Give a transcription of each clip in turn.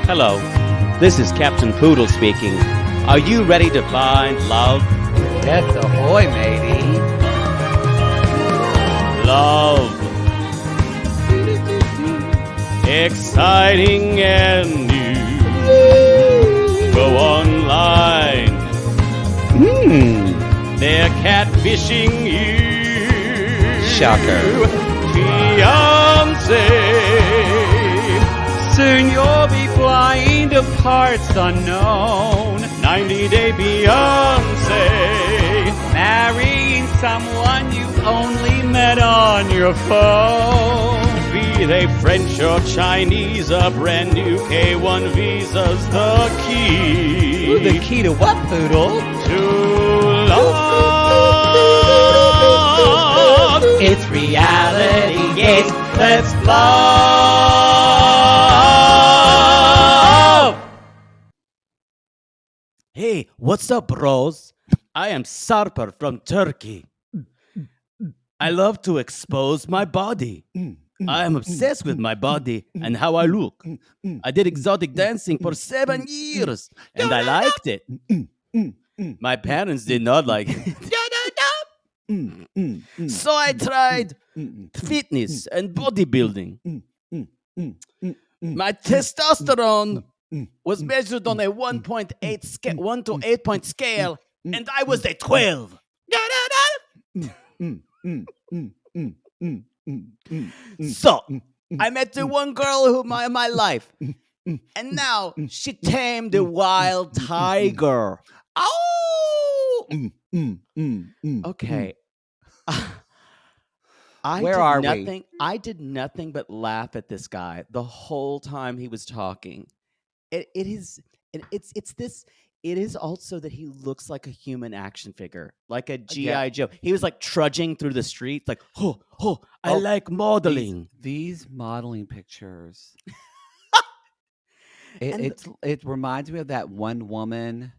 Hello, this is Captain Poodle speaking. Are you ready to find love? Yes, ahoy, matey. Love. Exciting and new. Go online. They're catfishing you. Shocker. Fiancé. Soon you'll be flying to parts unknown. 90-day Beyonce. Marrying someone you've only met on your phone. Be they French or Chinese, a brand new K1 visa's the key. Ooh, the key to what, Poodle? To love. It's reality, yes, let's love. Hey, what's up, bros? I am Sarper from Turkey. I love to expose my body. I am obsessed with my body and how I look. I did exotic dancing for 7 years, and I liked it. My parents did not like it. So I tried fitness and bodybuilding. My testosterone was measured on a 1.8 scale, 1 to 8 point scale, and I was a 12. So I met the one girl who my life, and now she tamed a wild tiger. Oh, okay. Where are we? I did nothing but laugh at this guy the whole time he was talking. It is also that he looks like a human action figure, like a G.I. Joe. He was like trudging through the streets, like, I like modeling. These modeling pictures. It reminds me of that one woman.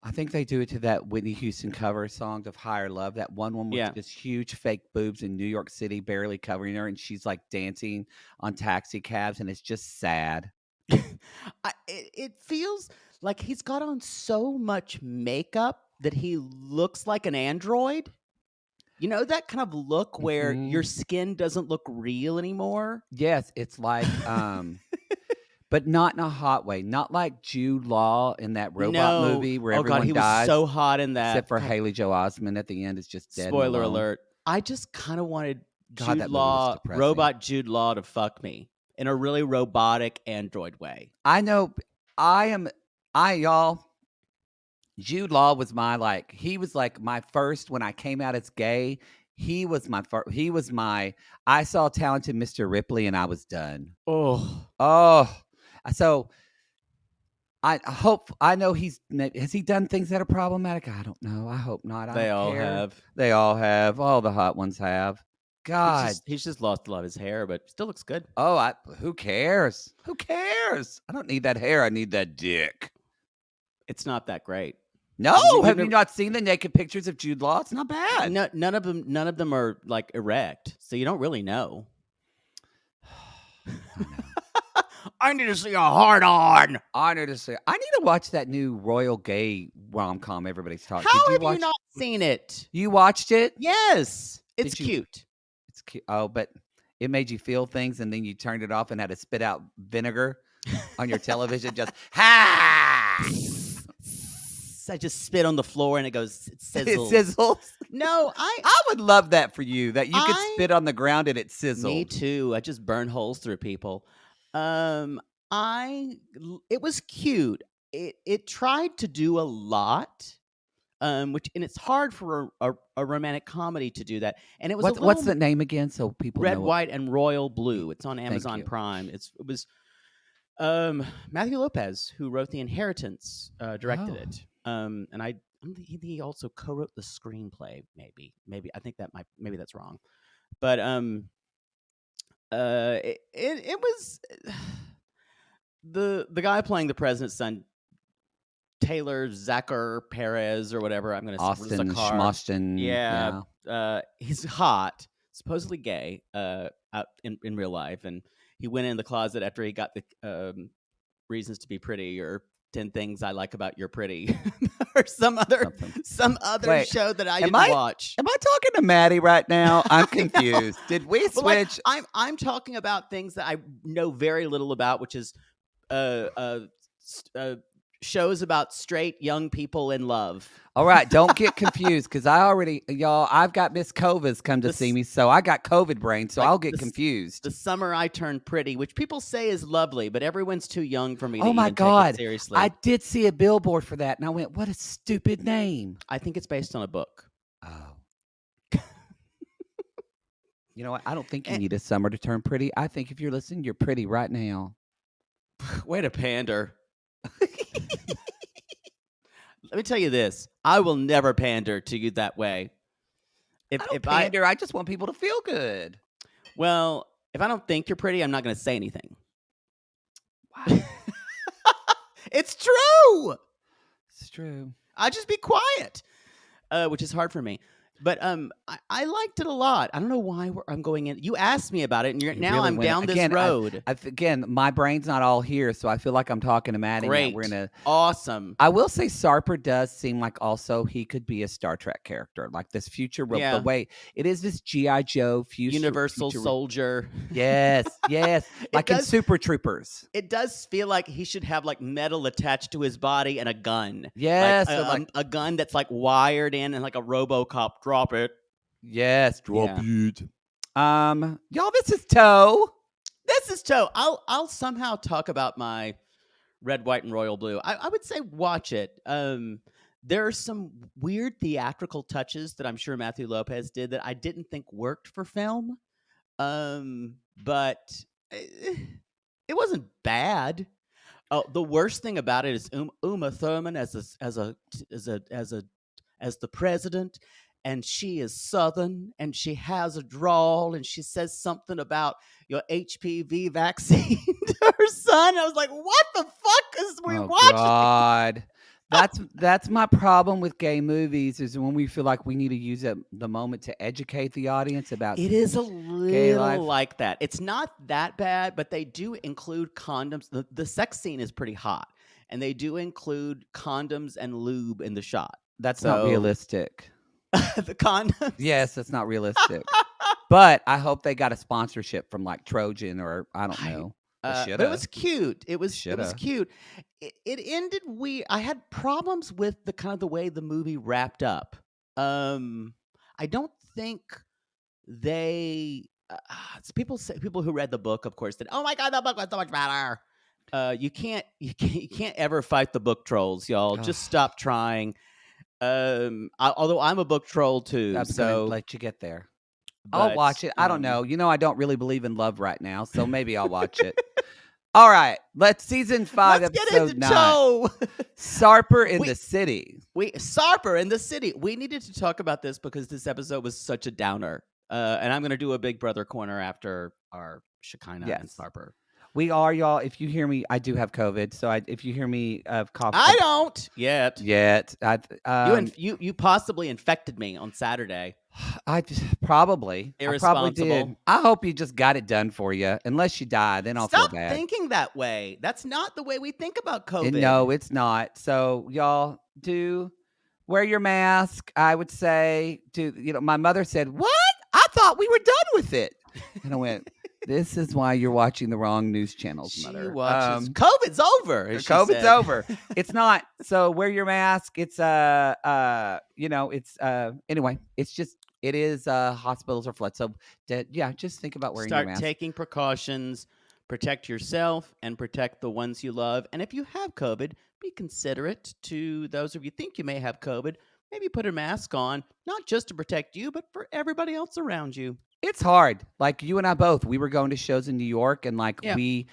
I think they do it to that Whitney Houston cover song of Higher Love. That one woman with this huge fake boobs in New York City, barely covering her, and she's like dancing on taxi cabs, and it's just sad. It feels like he's got on so much makeup that he looks like an android. You know, that kind of look where your skin doesn't look real anymore? Yes, it's like, but not in a hot way. Not like Jude Law in that robot movie where everyone he dies. was so hot in that. Except for Haley Joel Osment at the end is just dead. Spoiler alert. I just kind of wanted God, that movie was depressing. robot Jude Law to fuck me in a really robotic android way. I know. Y'all. Jude Law was he was like my first when I came out as gay. He was my first. I saw Talented Mr. Ripley and I was done. Oh. So I know has he done things that are problematic? I don't know. I hope not. They all have. They all have. All the hot ones have. God. He's just lost a lot of his hair, but still looks good. Oh, who cares? Who cares? I don't need that hair. I need that dick. It's not that great. No, have you not seen the naked pictures of Jude Law? It's not bad. No, none of them are like erect, so you don't really know. I need to see a hard on. I need to watch that new royal gay rom-com everybody's talking. How have you not seen it? You watched it? Yes. It's cute. It's cute. Oh, but it made you feel things and then you turned it off and had to spit out vinegar on your television. Just, ha! I just spit on the floor and it goes, it sizzles. It sizzles? No, I would love that for you, that you could spit on the ground and it sizzles. Me too. I just burn holes through people. It was cute. It tried to do a lot, and it's hard for a romantic comedy to do that. And it was what's the name again, so people Red, know White, and Royal Blue. It's on Amazon Prime. It was Matthew Lopez who wrote The Inheritance, directed it. And he also co-wrote the screenplay. Maybe I think maybe that's wrong, but it was the guy playing the president's son, Taylor Zacher Perez or whatever. I'm going to say Austin Schmoston. Yeah. He's hot, supposedly gay, out in real life, and he went in the closet after he got the Reasons to Be Pretty or 10 Things I Like About Your Pretty or some other Wait, show that I am didn't I- watch. Am I talking to Maddie right now? I'm confused. Did we But like, switch? I'm talking about things that I know very little about, which is shows about straight young people in love. All right, don't get confused because I've got Miss Covas come to see me, so I got COVID brain, so Like I'll get confused. The Summer I Turned Pretty, which people say is lovely, but everyone's too young for me to Oh my even God. take it seriously. I did see a billboard for that, and I went, what a stupid name. I think it's based on a book. Oh. You know what? I don't think you need a summer to turn pretty. I think if you're listening, you're pretty right now. Way to pander. Let me tell you this. I will never pander to you that way. I just want people to feel good. Well, if I don't think you're pretty, I'm not going to say anything. Wow. It's true. It's true. I just be quiet, which is hard for me. But I liked it a lot. I don't know why I'm going in. You asked me about it, and now I'm down this road. Again, my brain's not all here, so I feel like I'm talking to Maddie. Great. We're awesome. I will say Sarper does seem like also he could be a Star Trek character, like this future. Yeah. The way it is this G.I. Joe future. Universal soldier. Yes, yes. Like in Super Troopers. It does feel like he should have like metal attached to his body and a gun. Yes. Like a gun that's like wired in and like a RoboCop. Drop it. Yes, drop it. Y'all, this is Toe. I'll somehow talk about my Red, White, and Royal Blue. I would say watch it. There are some weird theatrical touches that I'm sure Matthew Lopez did that I didn't think worked for film. But it wasn't bad. Oh, the worst thing about it is Uma Thurman as the president. And she is Southern, and she has a drawl, and she says something about your HPV vaccine to her son. I was like, "What the fuck is we watching?" God, that's my problem with gay movies is when we feel like we need to use the moment to educate the audience about. It is a gay life. little like that. It's not that bad, but they do include condoms. The sex scene is pretty hot, and they do include condoms and lube in the shot. That's not realistic. The condoms. Yes, that's not realistic. But I hope they got a sponsorship from like Trojan or I don't know. But it was cute. It was cute. It ended weird. I had problems with the kind of the way the movie wrapped up. I don't think they. People who read the book, of course, said, "Oh my God, the book was so much better." You can't ever fight the book trolls, y'all. Just stop trying. Although I'm a book troll too, I'm so gonna let you get there. I'll watch it. I don't know. I don't really believe in love right now, so maybe I'll watch it. All right, season 5, let's episode get into 9. Toe. Sarper in the city. Sarper in the city. We needed to talk about this because this episode was such a downer. And I'm going to do a Big Brother corner after our Shekinah and Sarper. We are, y'all. If you hear me, I do have COVID. So if you hear me cough, I don't yet. You possibly infected me on Saturday. I probably did. I hope you just got it done for you. Unless you die, then I'll feel bad. Stop thinking that way. That's not the way we think about COVID. No, it's not. So y'all do wear your mask. I would say my mother said, "What? I thought we were done with it." And I went, "This is why you're watching the wrong news channels, Mother." She watches. COVID's over. COVID's over. It's not. So wear your mask. It's anyway. It's just it is hospitals are flooded. So just think about wearing your mask. Start taking precautions. Protect yourself and protect the ones you love. And if you have COVID, be considerate to those of you think you may have COVID. Maybe put a mask on, not just to protect you, but for everybody else around you. It's hard. Like you and I both, we were going to shows in New York and we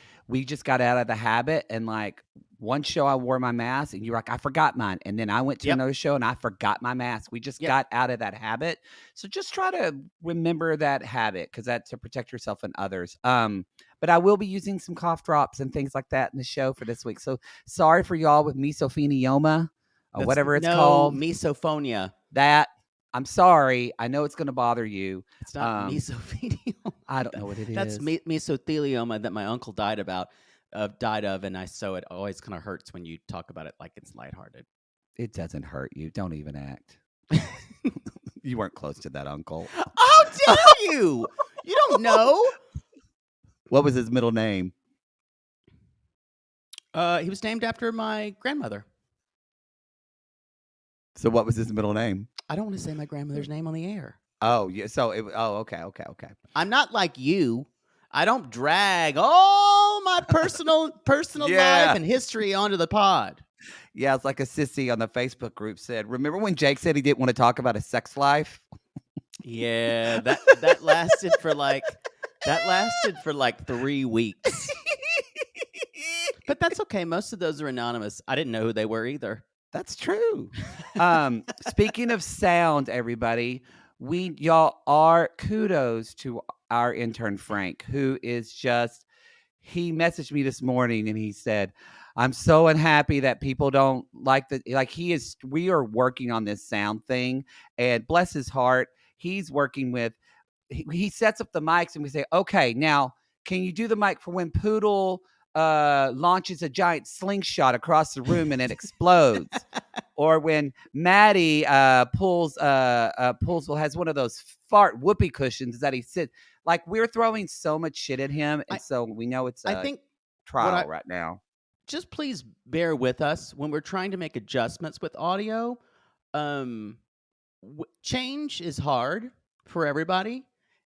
just got out of the habit. And like one show I wore my mask and you were like, I forgot mine. And then I went to another show and I forgot my mask. We just got out of that habit. So just try to remember that habit because that's to protect yourself and others. But I will be using some cough drops and things like that in the show for this week. So sorry for y'all with mesothelioma or whatever it's called. Misophonia. That. I'm sorry. I know it's going to bother you. It's not mesothelioma. I don't know what it is. That's mesothelioma that my uncle died about. died of, and so it always kind of hurts when you talk about it like it's lighthearted. It doesn't hurt you. Don't even act. You weren't close to that uncle. How dare you? You don't know. What was his middle name? He was named after my grandmother. So what was his middle name? I don't want to say my grandmother's name on the air. Oh, yeah. So okay. I'm not like you. I don't drag all my personal life and history onto the pod. Yeah, it's like a sissy on the Facebook group said. Remember when Jake said he didn't want to talk about his sex life? Yeah, that lasted for like 3 weeks. But that's okay. Most of those are anonymous. I didn't know who they were either. That's true. Speaking of sound, everybody, y'all are kudos to our intern Frank, who is he messaged me this morning and he said, I'm so unhappy that people don't like we are working on this sound thing, and bless his heart, he's working with, he sets up the mics and we say, okay, now can you do the mic for when Poodle launches a giant slingshot across the room and it explodes? Or when Maddie has one of those fart whoopee cushions that he sits, like we're throwing so much shit at him, and so we know it's a trial right now. Just please bear with us when we're trying to make adjustments with audio. Change is hard for everybody,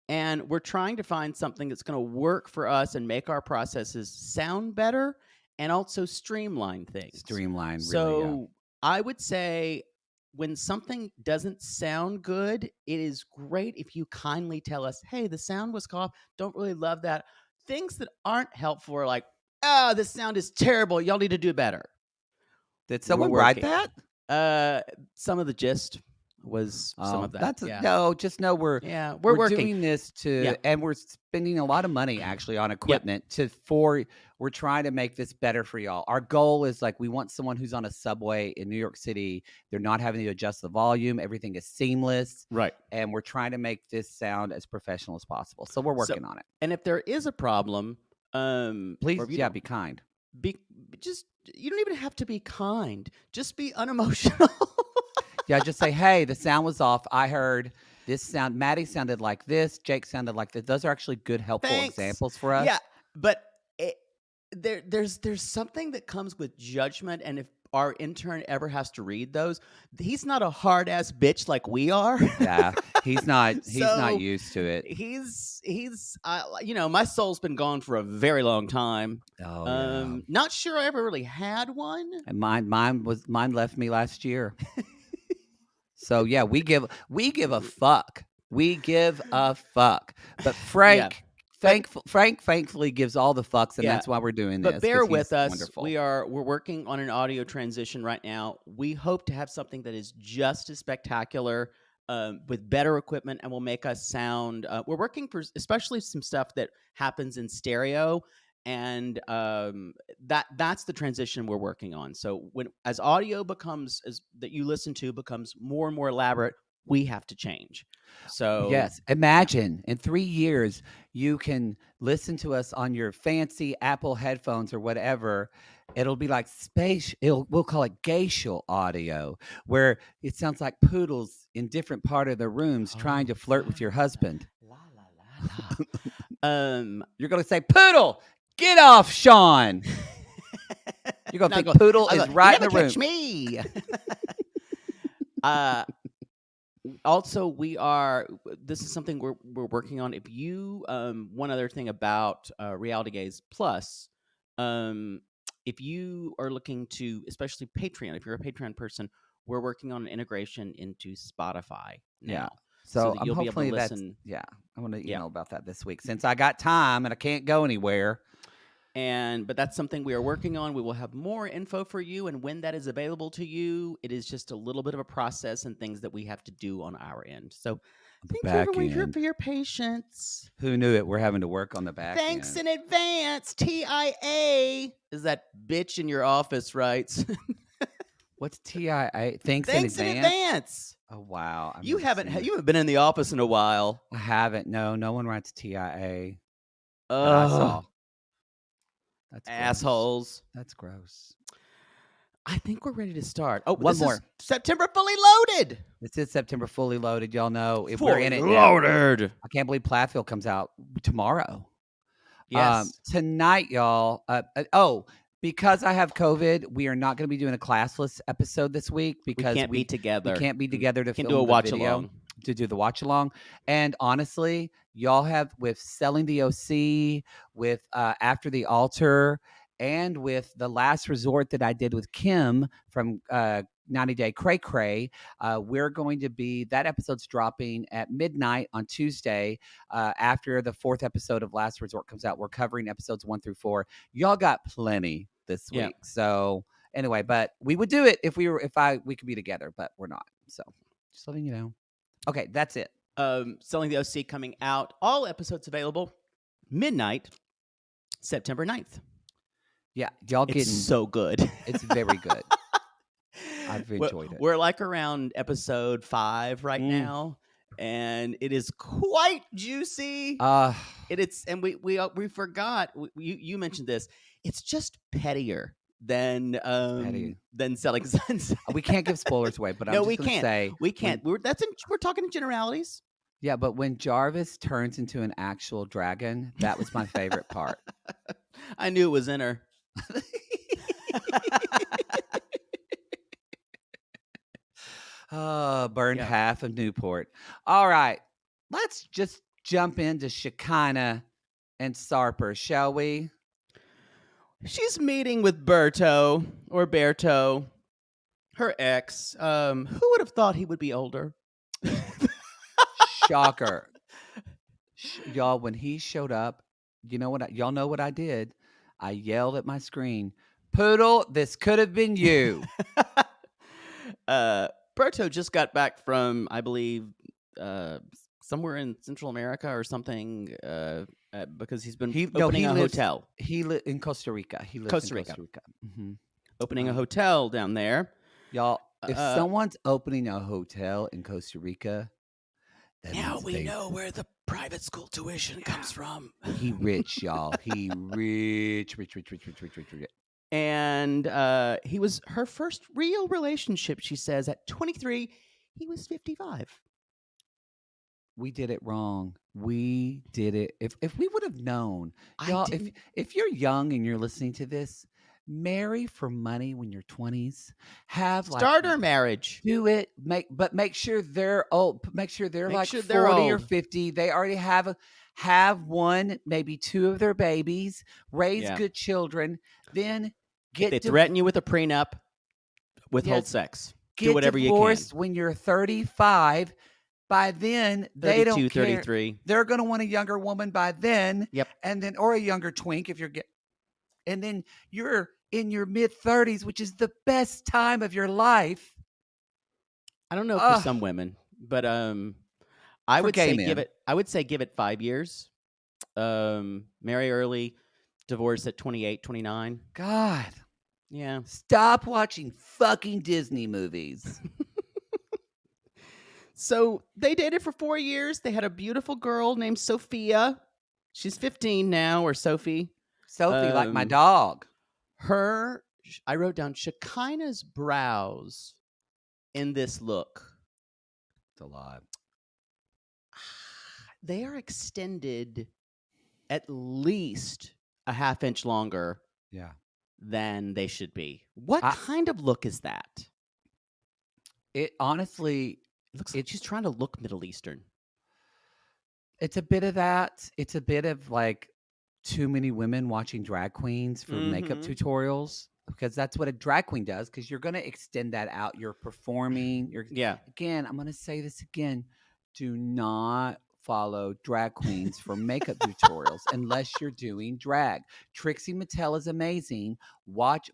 and we're trying to find something that's going to work for us and make our processes sound better and also streamline things. So I would say when something doesn't sound good, it is great if you kindly tell us, hey, the sound was off. Don't really love that. Things that aren't helpful are like, oh, this sound is terrible. Y'all need to do better. Did someone write that? Some of the gist was some of that. No, just know we're working. Doing this and we're spending a lot of money actually on equipment we're trying to make this better for y'all. Our goal is we want someone who's on a subway in New York City. They're not having to adjust the volume. Everything is seamless. Right. And we're trying to make this sound as professional as possible. So we're working on it. And if there is a problem, please, be kind. You don't even have to be kind. Just be unemotional. Yeah, just say, hey, the sound was off. I heard this sound. Maddie sounded like this. Jake sounded like this. Those are actually good, helpful examples for us. Yeah, but there's something that comes with judgment, and if our intern ever has to read those, he's not a hard ass bitch like we are. Yeah, he's not. He's not used to it. He's my soul's been gone for a very long time. Not sure I ever really had one. And mine left me last year. So yeah, we give a fuck. We give a fuck. But Frank, Frank thankfully gives all the fucks, and that's why we're doing this. But bear with us. Wonderful. We're working on an audio transition right now. We hope to have something that is just as spectacular, with better equipment, and will make us sound. We're working for especially some stuff that happens in stereo. And that's the transition we're working on. So as audio that you listen to becomes more and more elaborate, we have to change. So yes, imagine in 3 years you can listen to us on your fancy Apple headphones or whatever. It'll be like we'll call it gacial audio, where it sounds like poodles in different part of the rooms trying to flirt with your husband. La la la la. You're gonna say, "Poodle, get off, Sean." You're gonna think Poodle is right in the room. Catch me. Also, this is something we're working on. If you one other thing about Reality Gaze Plus, if you are looking to, especially Patreon, if you're a Patreon person, we're working on an integration into Spotify now. Yeah. So that you'll be able to listen. I want to email about that this week since I got time and I can't go anywhere. But that's something we are working on. We will have more info for you, and when that is available to you, it is just a little bit of a process and things that we have to do on our end. So thank you everyone for your patience. Who knew it? We're having to work on the back Thanks end. in advance. TIA is that bitch in your office writes. What's TIA? Thanks in advance. Oh wow! You haven't been in the office in a while. I haven't. No one writes TIA. I saw. That's gross. assholes. That's gross. I think we're ready to start. Oh, One this more. is September fully loaded. This is September fully loaded. Y'all know if we're Fully in it now. loaded. I can't believe Plathville comes out tomorrow. Yes. Tonight, y'all. Because I have COVID, we are not going to be doing a classless episode this week because we can't be together. We can't be together to Can't film do a the watch video, along. to do the watch along. And honestly, y'all have with selling the OC, with After the Altar, and with the last resort that I did with Kim from 90 Day Cray Cray, we're going to be, that episode's dropping at midnight on Tuesday. After the 4th episode of Last Resort comes out, we're covering episodes 1 through 4. Y'all got plenty this week. So anyway, but we would do it if we could be together, but we're not. So just letting you know. Okay, that's it. Selling the OC coming out. All episodes available midnight, September 9th. Yeah, y'all getting so good. It's very good. I've enjoyed it. We're like around episode 5 right now, and it is quite juicy. And we forgot. You mentioned this. It's just pettier than Selling Sunset. We can't give spoilers away, but no, I'm just going to say we can't. We're talking in generalities. Yeah, but when Jarvis turns into an actual dragon, that was my favorite part. I knew it was in her. Burned half of Newport. All right, let's just jump into Shekinah and Sarper, shall we? She's meeting with Berto, her ex. Who would have thought he would be older? Shocker. Y'all, when he showed up, you know what? Y'all know what I did? I yelled at my screen, "Poodle, this could have been you." Berto just got back from, I believe, somewhere in Central America or something, because he's been opening a hotel. He lives in Costa Rica. He lives in Costa Rica. Mm-hmm. Opening a hotel down there. Y'all, if someone's opening a hotel in Costa Rica, now we know where the private school tuition comes from. He rich, y'all. He rich. And he was her first real relationship, she says. At 23, he was 55. We did it wrong. We did it. If we would have known, y'all, if you're young and you're listening to this, marry for money when you're 20s. Have starter marriage. Do it. Make sure they're old. Make sure they're 40 or 50. They already have one, maybe 2 of their babies. Raise good children. Then if they threaten you with a prenup, withhold sex. Do whatever you can. Get divorced when you're 35. By then, 32, they don't care. 33. They're going to want a younger woman by then. Yep. And then, or a younger twink if and then you're in your mid-30s, which is the best time of your life. I don't know for some women, but I would say give it 5 years. Marry early, divorce at 28, 29. God. Yeah. Stop watching fucking Disney movies. So they dated for 4 years. They had a beautiful girl named Sophia. She's 15 now, or Sophie. Sophie, like my dog. I wrote down Shekinah's brows in this look. It's a lot. They are extended at least a half inch longer than they should be. What kind of look is that? It honestly... It looks like she's trying to look Middle Eastern. It's a bit of that. It's a bit of like too many women watching drag queens for makeup tutorials, because that's what a drag queen does, because you're going to extend that out. You're performing. Again, I'm going to say this again. Do not follow drag queens for makeup tutorials unless you're doing drag. Trixie Mattel is amazing.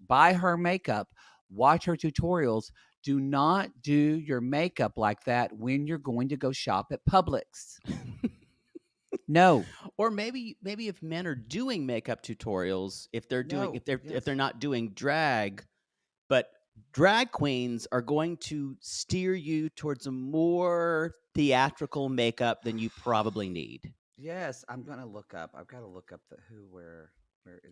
Buy her makeup. Watch her tutorials. Do not do your makeup like that when you're going to go shop at Publix. No. Or maybe if men are doing makeup tutorials, if they're not doing drag, but drag queens are going to steer you towards a more theatrical makeup than you probably need. Yes, I'm going to look up. I've got to look up the who, where.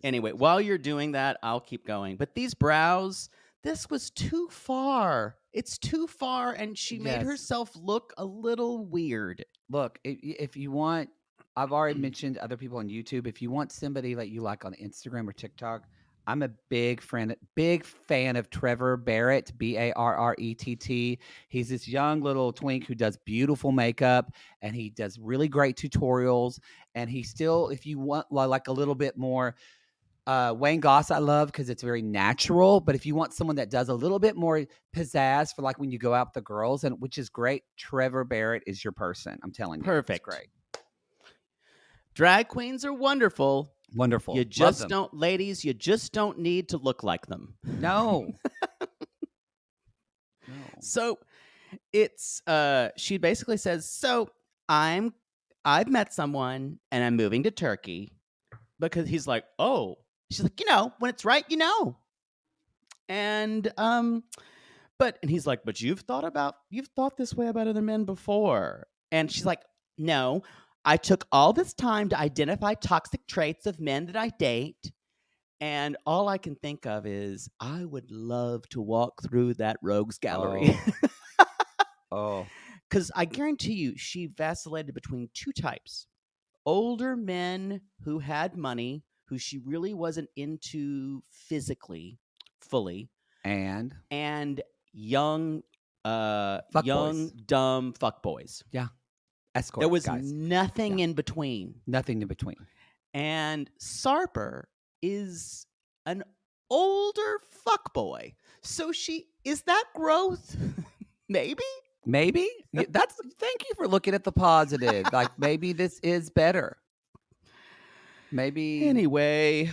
Anyway, while you're doing that, I'll keep going. But these brows, this was too far. It's too far, and she made Yes. herself look a little weird. Look, if you want, I've already mentioned other people on YouTube. If you want somebody that you like on Instagram or TikTok, I'm a big fan of Trevor Barrett, Barrett. He's this young little twink who does beautiful makeup, and he does really great tutorials. And he still, if you want like a little bit more, Wayne Goss I love because it's very natural. But if you want someone that does a little bit more pizzazz for like when you go out with the girls, and which is great, Trevor Barrett is your person. I'm telling you. Perfect. It's great. Drag queens are wonderful. Wonderful. You just don't, ladies, you just don't need to look like them. No. So it's she basically says, so I've met someone and I'm moving to Turkey, because he's like, oh, she's like, when it's right, and and he's like, but you've thought this way about other men before. And she's like, no, I took all this time to identify toxic traits of men that I date. And all I can think of is I would love to walk through that rogues gallery. Oh. Because I guarantee you, she vacillated between two types. Older men who had money, who she really wasn't into physically, fully. And young, dumb fuckboys. Yeah. Escort there was guys. nothing in between. Nothing in between. And Sarper is an older fuckboy. So is that growth? Maybe? Thank you for looking at the positive. Like maybe this is better. Maybe. Anyway.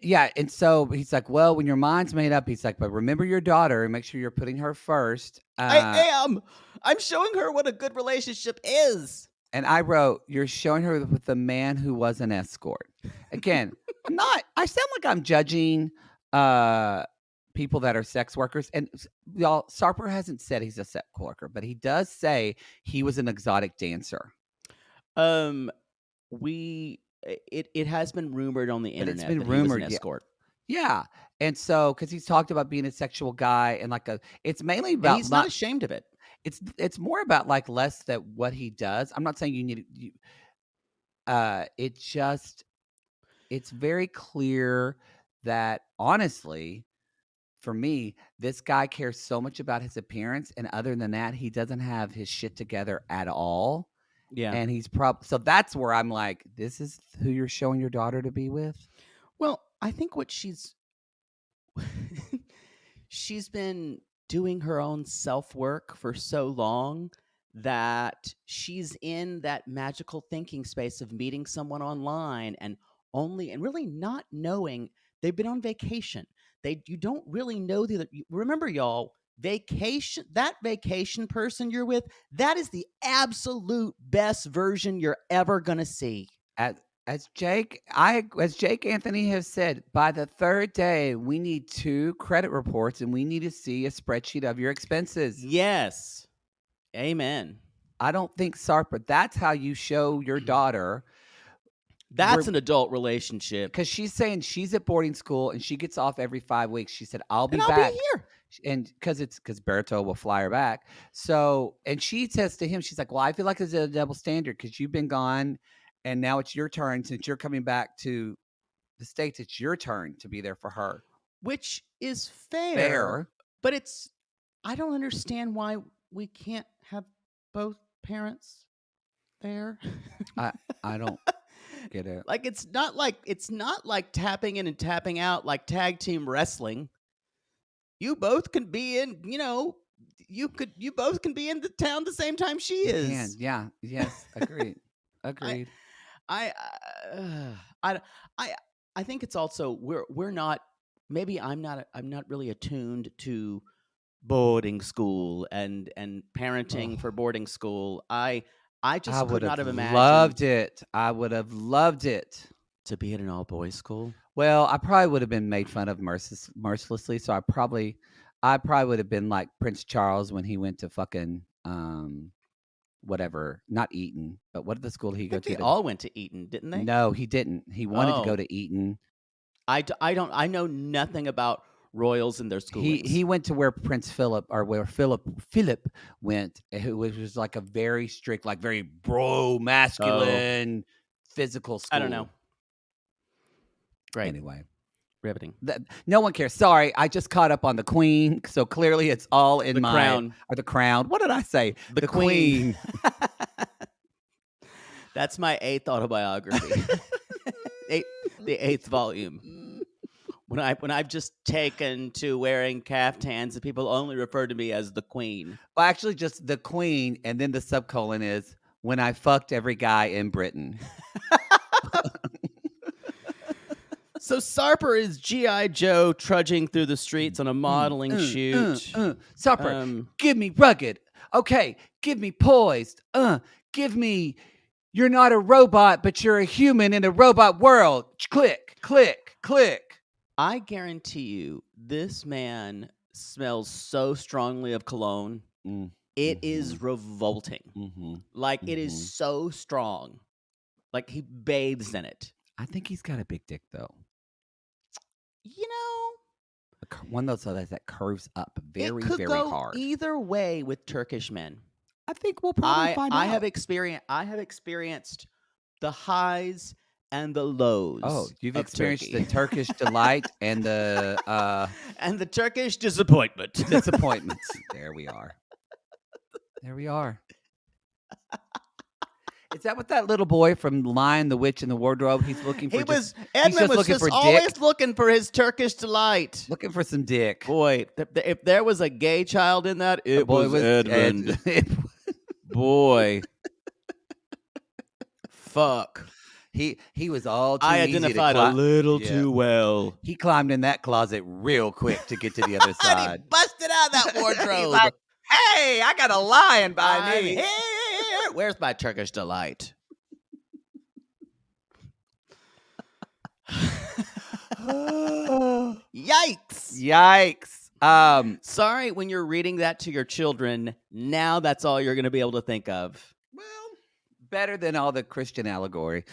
Yeah, and so he's like, well, when your mind's made up, he's like, but remember your daughter and make sure you're putting her first. I'm showing her what a good relationship is. And I wrote, you're showing her with the man who was an escort. Again, I sound like I'm judging people that are sex workers. And y'all, Sarper hasn't said he's a sex worker, but he does say he was an exotic dancer. It has been rumored on the internet. It's been that rumored. He was an escort. Yeah. And so, because he's talked about being a sexual guy and it's mainly about. And he's not ashamed of it. It's more about like less that what he does. I'm not saying you need it's very clear that honestly, for me, this guy cares so much about his appearance. And other than that, he doesn't have his shit together at all. Yeah. And he's so that's where I'm like, this is who you're showing your daughter to be with? Well, I think what she's been doing her own self-work for so long that she's in that magical thinking space of meeting someone online and really not knowing they've been on vacation. You don't really know remember, y'all, that vacation person you're with, that is the absolute best version you're ever going to see. As Jake Anthony has said, by the third day, we need 2 credit reports and we need to see a spreadsheet of your expenses. Yes. Amen. I don't think Sarper, that's how you show your daughter. That's an adult relationship. Because she's saying she's at boarding school and she gets off every 5 weeks. She said, I'll be back. I'll be here. And because Berto will fly her back. So, and she says to him, she's like, well, I feel like there's a double standard because you've been gone. And now it's your turn. Since you're coming back to the States, it's your turn to be there for her. Which is fair. But I don't understand why we can't have both parents there. I don't get it. Like it's not like tapping in and tapping out like tag team wrestling. You both can be in, you both can be in the town the same time she is. Yeah. Yes. Agreed. I think it's also we're not, maybe I'm not really attuned to boarding school and parenting for boarding school. I just could not have imagined. I would have loved it to be at an all boys school. Well, I probably would have been made fun of mercilessly. So I probably would have been like Prince Charles when he went to fucking whatever, not Eton, but what did the school he I go think to? they all went to Eton, didn't they? No, he didn't. He wanted to go Oh. to Eton. I know nothing about royals and their schoolings. He went to where Prince Philip, or where Philip went, who was like a very strict, like very masculine, physical school. I don't know. Great. Anyway, Riveting. no one cares. Sorry, I just caught up on the Queen, so clearly it's all in The my Crown. Or the Crown. What did I say? The Queen. That's my 8th autobiography. The 8th volume. When I've just taken to wearing caftans, and people only refer to me as the Queen. Well, actually, just the Queen, and then the subcolon is when I fucked every guy in Britain. So Sarper is G.I. Joe trudging through the streets on a modeling shoot. Sarper, give me rugged. Okay, give me poised. Give me, you're not a robot, but you're a human in a robot world. Click, click, click. I guarantee you, this man smells so strongly of cologne. It is revolting. Like, it is so strong. Like, he bathes in it. I think he's got a big dick, though. You know, one of those that curves up very, it could very go hard. either way with Turkish men. I think we'll probably find out. I have experienced the highs and the lows. Oh, you've experienced Turkey. the Turkish delight and the and the Turkish disappointment. Disappointments. There we are. There we are. Is that what that little boy from Lion, the Witch, and the Wardrobe? He's looking for. Edmund was just always looking for his Turkish delight. Looking for some dick. Boy, if there was a gay child in that, it was Edmund. Boy, fuck. He was all too I easy identified a little too well. He climbed in that closet real quick to get to the other side. He busted out that wardrobe. He's like, hey, I got a lion by me. Hey, where's my Turkish delight? Yikes. Yikes. Sorry when you're reading that to your children. Now that's all you're going to be able to think of. Well, better than all the Christian allegory.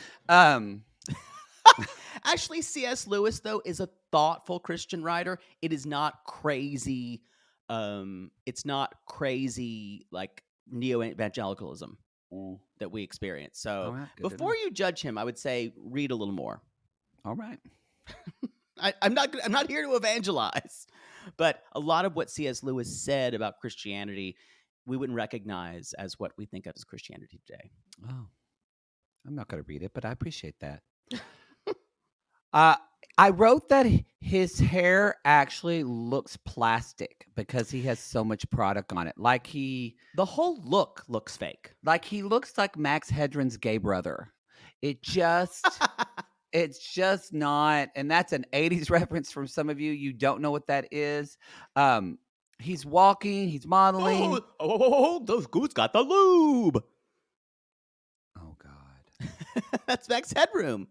Actually, C.S. Lewis, though, is a thoughtful Christian writer. It is not crazy. It's not crazy like neo-evangelicalism that we experience. So before you judge him, I would say read a little more. All right. I'm not here to evangelize, but a lot of what C.S. Lewis said about Christianity, we wouldn't recognize as what we think of as Christianity today. Oh, I'm not going to read it, but I appreciate that. I wrote that his hair actually looks plastic because he has so much product on it. The whole look looks fake. Like he looks like Max Headroom's gay brother. It's just not, and that's an 80s reference from some of you. You don't know what that is. He's walking, he's modeling. Those goose got the lube. Oh, God. That's Max Headroom.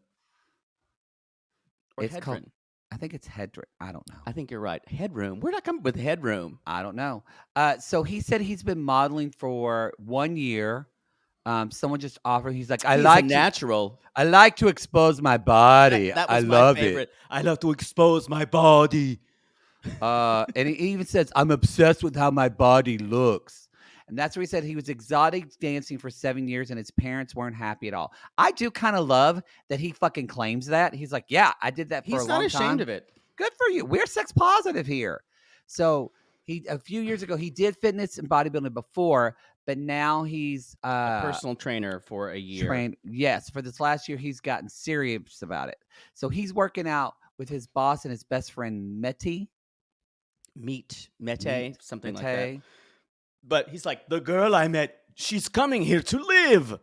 Or It's Hedron. called, I think it's Hedron. I don't know. I think you're right. Headroom. Where'd I come up with Headroom? I don't know. So he said he's been modeling for 1 year. Someone just offered. He's like, I like to expose my body. That was I my love favorite. it. I love to expose my body. And he even says, I'm obsessed with how my body looks. And that's where he said he was exotic dancing for 7 years and his parents weren't happy at all. I do kind of love that he fucking claims that. He's like, yeah, I did that for a long time. He's not ashamed of it. Good for you. We're sex positive here. So a few years ago, he did fitness and bodybuilding before, but now he's A personal trainer for a year. Yes, for this last year, he's gotten serious about it. So he's working out with his boss and his best friend, Mete, something like that. But he's like, the girl I met, she's coming here to live.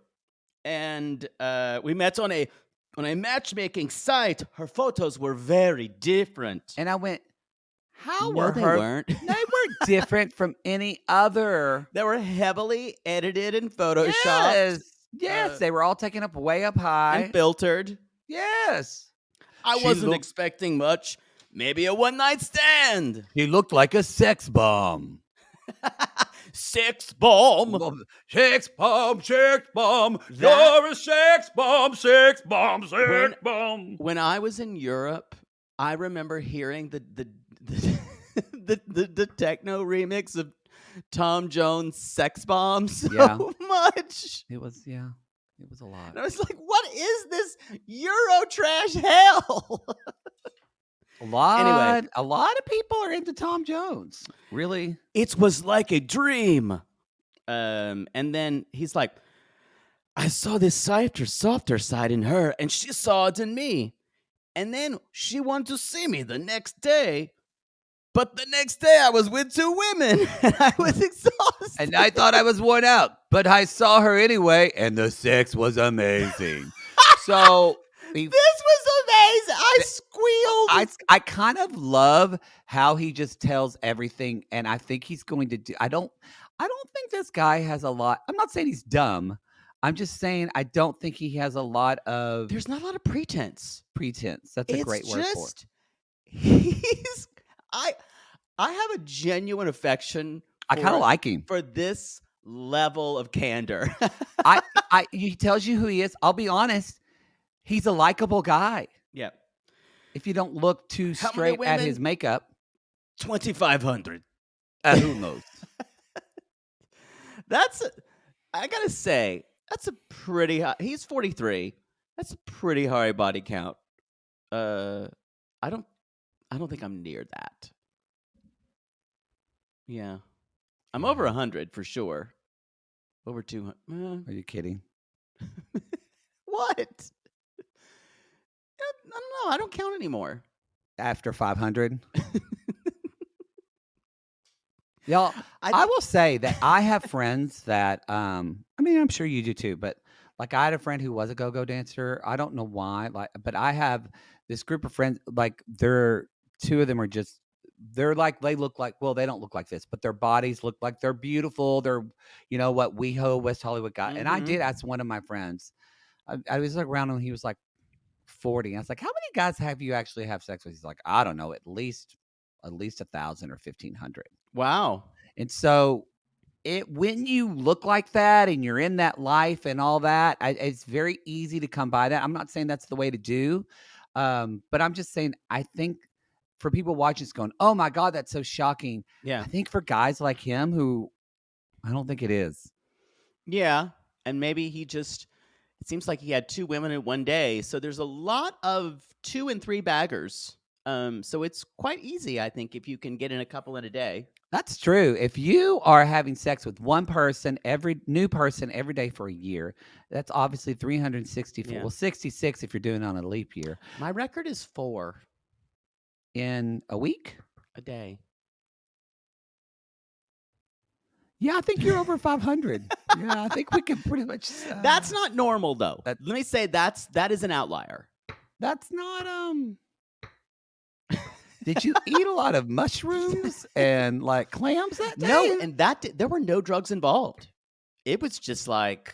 And we met on a matchmaking site. Her photos were very different. And I went, how No, were they her? weren't. They were different from any other. They were heavily edited and photoshopped. Yes, they were all taken up way up high. And filtered. Yes. I wasn't expecting much. Maybe a one-night stand. He looked like a sex bomb. sex bomb. Sex bomb, sex bomb. That- You're a sex bomb, sex bomb, sex When- bomb. When I was in Europe, I remember hearing the the techno remix of Tom Jones' "Sex Bomb" so Yeah. much. It was a lot. And I was like, "What is this Euro trash hell?" A lot. Anyway. A lot of people are into Tom Jones. Really? It was like a dream. And then he's like, I saw this softer side in her, and she saw it in me. And then she wanted to see me the next day. But the next day I was with 2 women, and I was exhausted. And I thought I was worn out, but I saw her anyway, and the sex was amazing. So This was amazing. I squealed. I kind of love how he just tells everything, and I think he's going to do. I don't think this guy has a lot. I'm not saying he's dumb. I'm just saying I don't think he has a lot of There's not a lot of pretense. pretense. That's a great word for it. He's I have a genuine affection. I kind of like him. For this level of candor. He tells you who he is. I'll be honest. He's a likable guy. Yeah. If you don't look too How many straight at his women? makeup, 2,500. who knows? I gotta say, that's a pretty high. He's 43. That's a pretty high body count. I don't think I'm near that. Yeah. I'm over 100 for sure. Over 200. Are you kidding? What? I don't know. I don't count anymore. After 500? Y'all, I will say that I have friends that, I mean, I'm sure you do too, but like I had a friend who was a go-go dancer. I don't know why, but I have this group of friends, like two of them are just, they look like, well, they don't look like this, but their bodies look like they're beautiful. They're, what WeHo, West Hollywood guy. And I did ask one of my friends, I was like around him, he was like 40. I was like, how many guys have you actually have sex with? He's like, I don't know, at least 1,000 or 1,500. Wow. And so when you look like that and you're in that life and all that, it's very easy to come by that. I'm not saying that's the way to do. But I'm just saying, I think for people watching this going, oh my God, that's so shocking. Yeah. I think for guys like him who I don't think it is. Yeah. And maybe it seems like he had 2 women in one day. So there's a lot of 2 and 3 baggers. So it's quite easy, I think, if you can get in a couple in a day. That's true. If you are having sex with one person, every new person every day for a year, that's obviously 364. Yeah. Well, 66 if you're doing it on a leap year. My record is 4 In a week? a day. Yeah, I think you're over 500. Yeah, I think we can pretty much. That's not normal, though. that- Let me say that is an outlier. That's not. Did you eat a lot of mushrooms and like clams that day? No, and there were no drugs involved. It was just like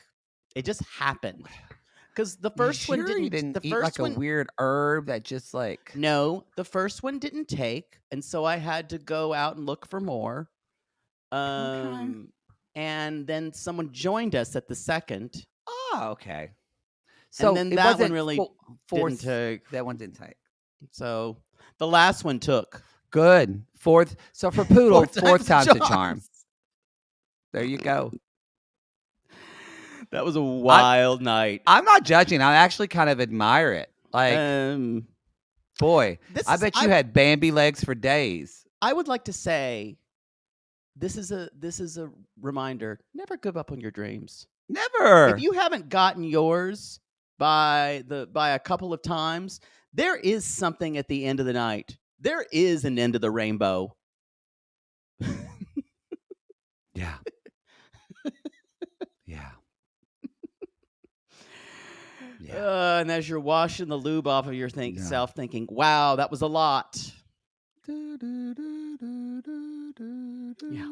it just happened. Because the first one you didn't. The eat first like one, a weird herb that just like. no, the first one didn't take, and so I had to go out and look for more. And then someone joined us at the second. Oh, okay. So then it that wasn't one really fourth. didn't take. That one didn't take. So the last one took. Good. Fourth. So for Poodle, fourth time's a charm. charms. There you go. That was a wild night. I'm not judging. I actually kind of admire it. Like, boy, I bet you had Bambi legs for days. I would like to say, this is a reminder: never give up on your dreams. Never. If you haven't gotten yours by a couple of times, there is something at the end of the night. There is an end of the rainbow. Yeah. Yeah. Yeah. And as you're washing the lube off of your self, thinking, "Wow, that was a lot." Yeah.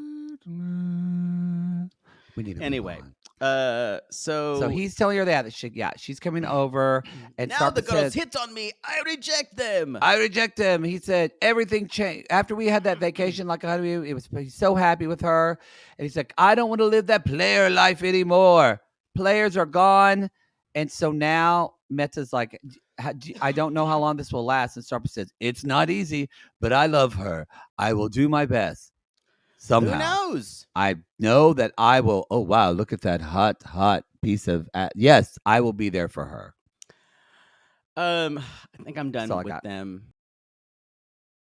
We need to Anyway, move on. so So he's telling her that she's coming over, and now the Sarper girls says, hit on me. I reject them. I reject him. He said everything changed after we had that vacation. Like he's so happy with her, and he's like, I don't want to live that player life anymore. Players are gone, and so now Meta's like, I don't know how long this will last. And Sarper says, it's not easy, but I love her. I will do my best. Somehow, Who knows? I know that I will. Oh wow, look at that hot piece of. Yes, I will be there for her. I think I'm That's all done I with got. them.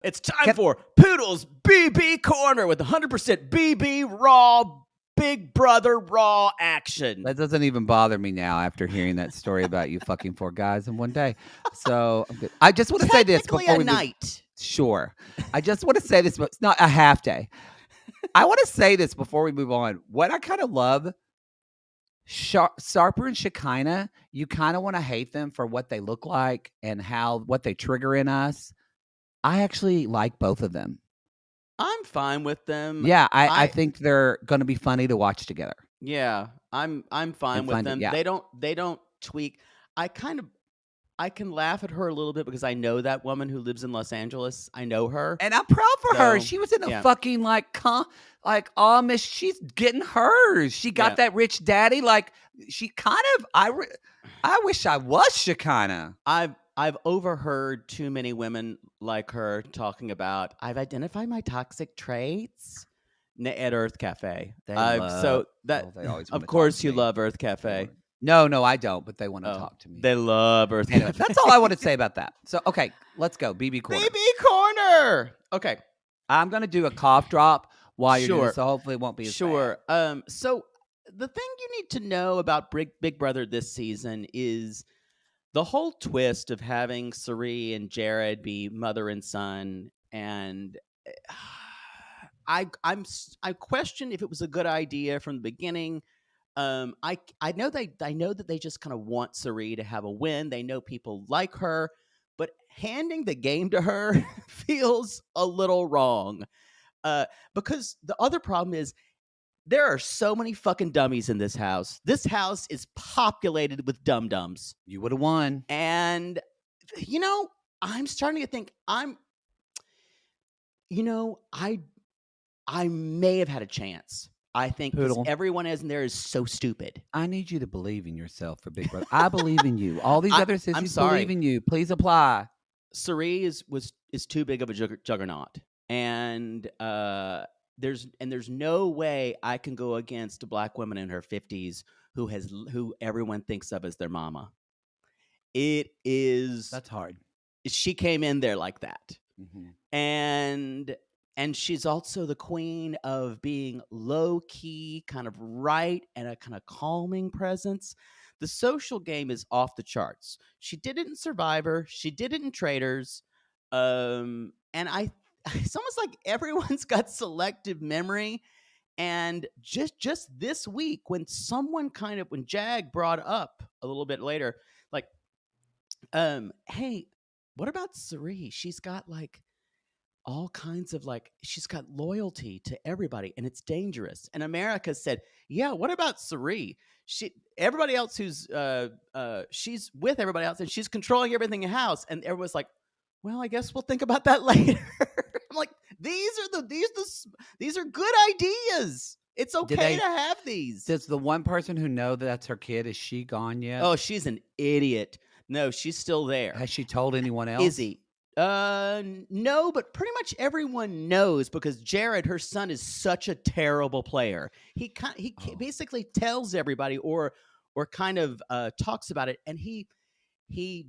It's time for Poodle's BB Corner with 100% BB Raw Big Brother Raw action. That doesn't even bother me now after hearing that story about you fucking 4 guys in one day. So I'm good. I just want to say this Technically before a we move. night. Sure. I just want to say this, but it's not a half day. I want to say this before we move on. What I kind of love, Sarper and Shekina, you kind of want to hate them for what they look like and what they trigger in us. I actually like both of them. I'm fine with them. Yeah, I think they're going to be funny to watch together. Yeah, I'm fine with them. Yeah. They don't tweak. I can laugh at her a little bit because I know that woman who lives in Los Angeles. I know her. And I'm proud for her. So, She was in a yeah. fucking Amish. She's getting hers. She got that rich daddy. Like she kind of. I wish I was Shekinah. I've overheard too many women like her talking about I've identified my toxic traits at Earth Cafe. Of course you love Earth Cafe. No, I don't. But they want to talk to me. They love Earth Anyway, Cafe. that's all I want to say about that. So okay, let's go. BB Corner. BB Corner. Okay, I'm gonna do a cough drop while you're doing this, so hopefully it won't be as bad. So the thing you need to know about Big Brother this season is the whole twist of having Sari and Jared be mother and son, and I question if it was a good idea from the beginning. I know that they just kind of want Sari to have a win. They know people like her, but handing the game to her feels a little wrong. Because the other problem is there are so many fucking dummies in this house. This house is populated with dum-dums. You would have won. And, I'm starting to think I may have had a chance. I think everyone in there is so stupid. I need you to believe in yourself for Big Brother. I believe in you. All these other sissies believe in you. Please apply. Sari is too big of a juggernaut. And there's no way I can go against a black woman in her 50s who everyone thinks of as their mama. That's hard. She came in there like that. Mm-hmm. And she's also the queen of being low key, kind of right, and a kind of calming presence. The social game is off the charts. She did it in Survivor. She did it in Traitors. And it's almost like everyone's got selective memory. And just this week, when Jag brought up a little bit later, like, hey, what about Sari? She's got like all kinds of she's got loyalty to everybody, and it's dangerous. And America said, yeah, what about Sari? Everybody else who's she's with everybody else, and she's controlling everything in the house. And everyone's like, well, I guess we'll think about that later. I'm like, these are good ideas. It's okay to have these. Does the one person who know that that's her kid, is she gone yet? Oh, she's an idiot. No, she's still there. Has she told anyone else? Izzy. No, but pretty much everyone knows because Jared, her son, is such a terrible player. He basically tells everybody or kind of talks about it, and he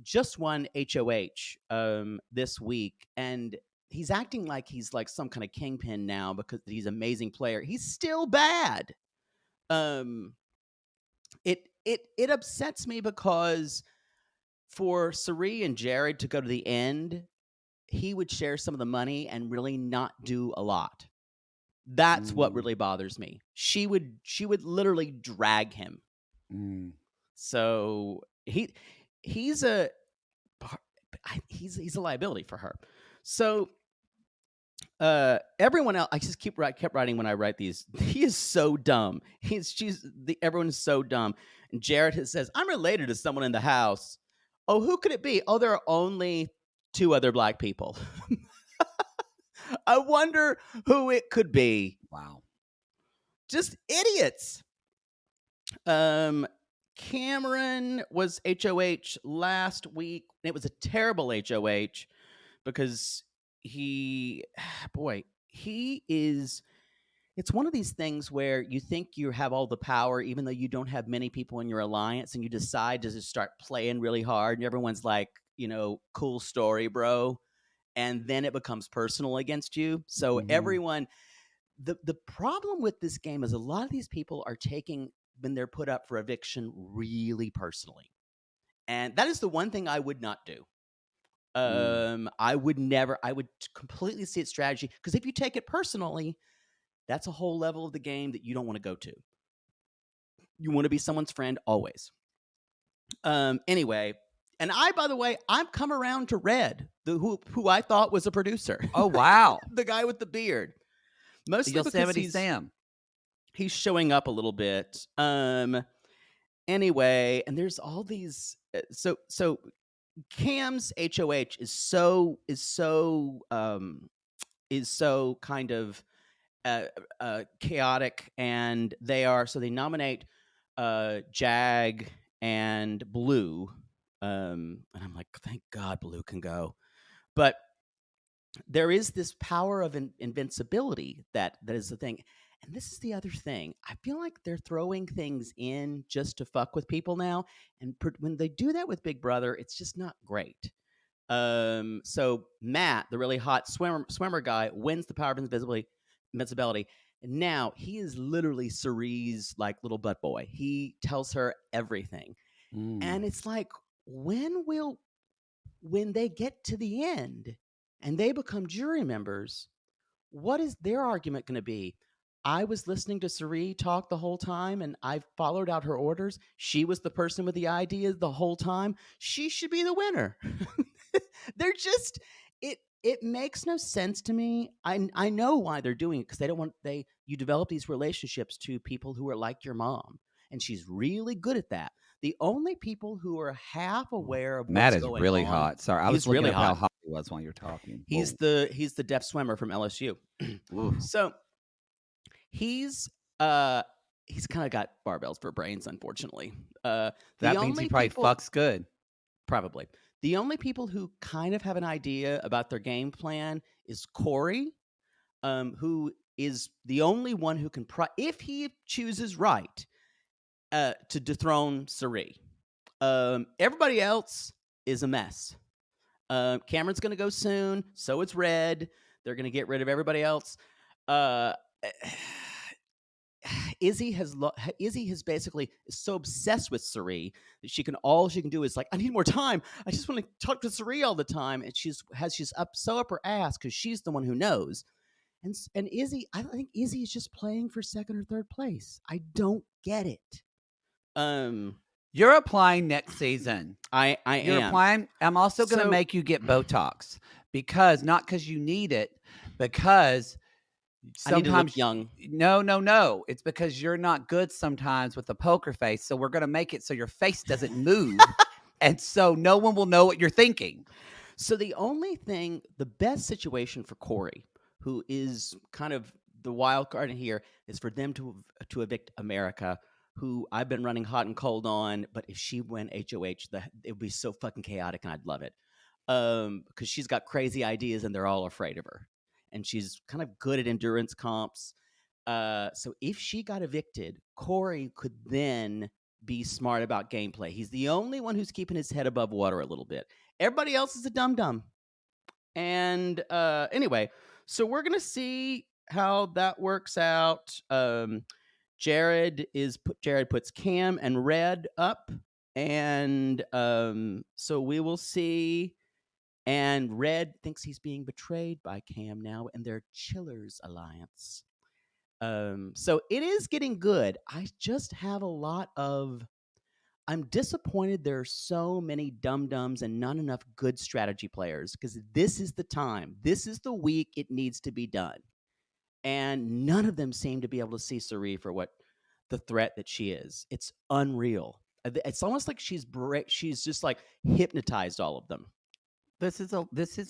just won HOH this week, and he's acting like he's like some kind of kingpin now because he's an amazing player. He's still bad. It upsets me because for Sari and Jared to go to the end, he would share some of the money and really not do a lot. That's what really bothers me. She would literally drag him. So he's a liability for her. So Everyone else, I just kept writing when I write these. He is so dumb. Everyone is so dumb. And Jared says, "I'm related to someone in the house." Oh, who could it be? Oh, there are only two other black people. I wonder who it could be. Wow. Just idiots. Cameron was HOH last week. It was a terrible HOH because he is. It's one of these things where you think you have all the power, even though you don't have many people in your alliance, and you decide to just start playing really hard, and everyone's like, cool story, bro. And then it becomes personal against you. So everyone, the problem with this game is a lot of these people are taking, when they're put up for eviction, really personally. And that is the one thing I would not do. I would completely see it strategy, because if you take it personally, that's a whole level of the game that you don't want to go to. You want to be someone's friend always. Anyway, and by the way, I've come around to Red, who I thought was a producer. Oh, wow. The guy with the beard. Mostly Yosemite because Sam. he's showing up a little bit. Anyway, and there's all these. So Cam's HOH is so kind of chaotic, and they nominate Jag and Blue, and I'm like, thank God Blue can go. But there is this power of invincibility that is the thing. And this is the other thing. I feel like they're throwing things in just to fuck with people now, and when they do that with Big Brother, it's just not great. So Matt, the really hot swimmer guy, wins the power of invincibility. And now he is literally Cerie's like little butt boy. He tells her everything. And it's like, when they get to the end and they become jury members, what is their argument going to be? I was listening to Cerie talk the whole time, and I followed out her orders. She was the person with the idea the whole time. She should be the winner. They're just, it makes no sense to me. I know why they're doing it, because they don't want you develop these relationships to people who are like your mom, and she's really good at that. The only people who are half aware of Matt what's is going really on, hot. Sorry, I was he's looking really up how hot. hot he was while you're talking. He's the deaf swimmer from LSU. So he's kind of got barbells for brains, unfortunately. That means he probably fucks good. Probably. The only people who kind of have an idea about their game plan is Corey, who is the only one who can, if he chooses right, to dethrone Cerie. Everybody else is a mess. Cameron's going to go soon. So it's Red. They're going to get rid of everybody else. Izzy has basically is so obsessed with Cerie that all she can do is like, I need more time. I just want to talk to Cerie all the time, and she's up her ass because she's the one who knows. And Izzy, I think Izzy is just playing for second or third place. I don't get it. You're applying next season. I You're am applying. I'm also going to make you get Botox, not because you need it, because sometimes I need to look young. No. It's because you're not good sometimes with a poker face. So we're going to make it so your face doesn't move. And so no one will know what you're thinking. So the best situation for Corey, who is kind of the wild card in here, is for them to evict America, who I've been running hot and cold on. But if she went HOH, it would be so fucking chaotic, and I'd love it. Because she's got crazy ideas, and they're all afraid of her. And she's kind of good at endurance comps. So if she got evicted, Corey could then be smart about gameplay. He's the only one who's keeping his head above water a little bit. Everybody else is a dum-dum. And anyway, so we're going to see how that works out. Jared puts Cam and Red up. And so we will see. And Red thinks he's being betrayed by Cam now in their Chillers alliance. So it is getting good. I just have a lot of I'm disappointed there are so many dum-dums and not enough good strategy players because this is the time. This is the week it needs to be done. And none of them seem to be able to see Suri for what the threat that she is. It's unreal. It's almost like she's just like hypnotized all of them. This is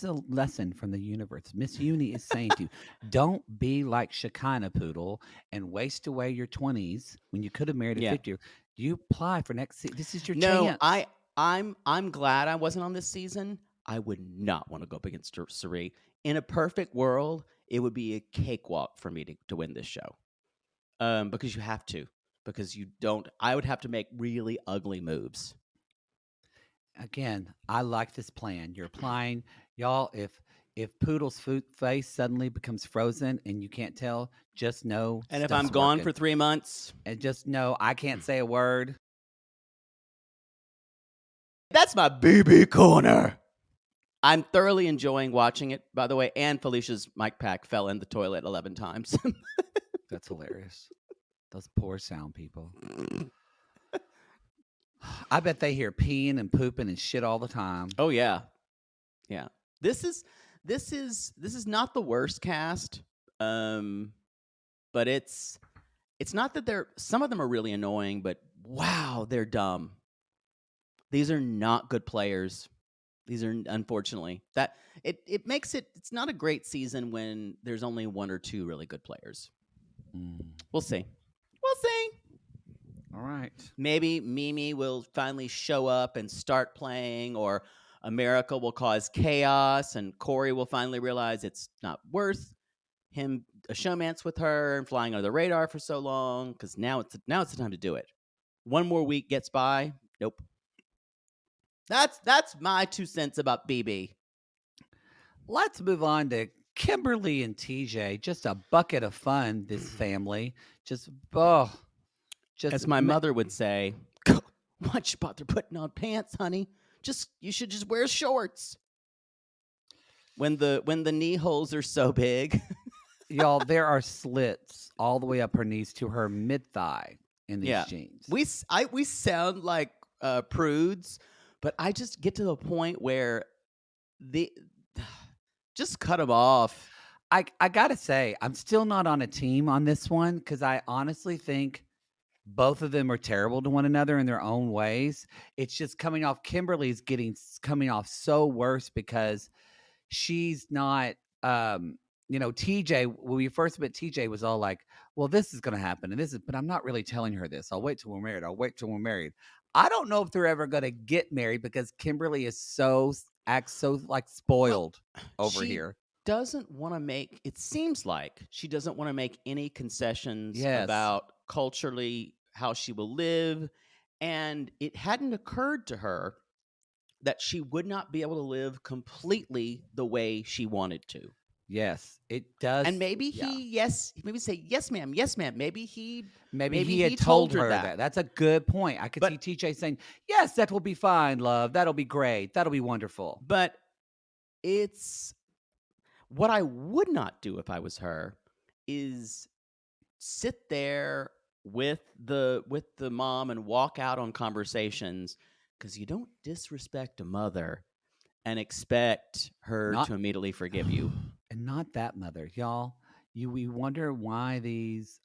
a lesson from the universe. Miss Uni is saying to you, don't be like Shekinah Poodle and waste away your 20s when you could have married a Yeah. 50. You apply for next season. This is your No, chance. I'm glad I wasn't on this season. I would not want to go up against Suri. In a perfect world, it would be a cakewalk for me to win this show. Because you have to. Because you don't. I would have to make really ugly moves. Again, I like this plan. You're applying, y'all. If Poodle's face suddenly becomes frozen and you can't tell, just know. And if I'm gone for 3 months, and just know I can't say a word. That's my BB corner. I'm thoroughly enjoying watching it, by the way. And Felicia's mic pack fell in the toilet 11 times. That's hilarious. Those poor sound people. I bet they hear peeing and pooping and shit all the time. Oh yeah. Yeah. This is not the worst cast. But it's not that some of them are really annoying, but wow, they're dumb. These are not good players. These are, unfortunately, that it makes it's not a great season when there's only one or two really good players. We'll see. All right. Maybe Mimi will finally show up and start playing, or America will cause chaos, and Corey will finally realize it's not worth him a showmance with her and flying under the radar for so long, because now it's the time to do it. One more week gets by. Nope. That's my 2 cents about BB. Let's move on to Kimberly and TJ. Just a bucket of fun, this family. Just as my mother would say, why'd you bother putting on pants, honey? You should just wear shorts. When the knee holes are so big. Y'all, there are slits all the way up her knees to her mid-thigh in these jeans. We sound like prudes, but I just get to the point where just cut them off. I gotta say, I'm still not on a team on this one because I honestly think both of them are terrible to one another in their own ways. It's just coming off. Kimberly's coming off so worse because she's not. TJ, when we first met, TJ was all like, well, this is going to happen. But I'm not really telling her this. I'll wait till we're married. I don't know if they're ever going to get married because Kimberly acts so like spoiled over here. Doesn't want to make, it seems like she doesn't want to make any concessions about culturally how she will live. And it hadn't occurred to her that she would not be able to live completely the way she wanted to. Yes, it does. And maybe maybe say, yes, ma'am. Yes, ma'am. Maybe he had told her that. That's a good point. I could see TJ saying, yes, that will be fine, love. That'll be great. That'll be wonderful. But it's what I would not do if I was her is sit there with the mom and walk out on conversations, because you don't disrespect a mother and expect her to immediately forgive you. And not that mother, y'all. We wonder why these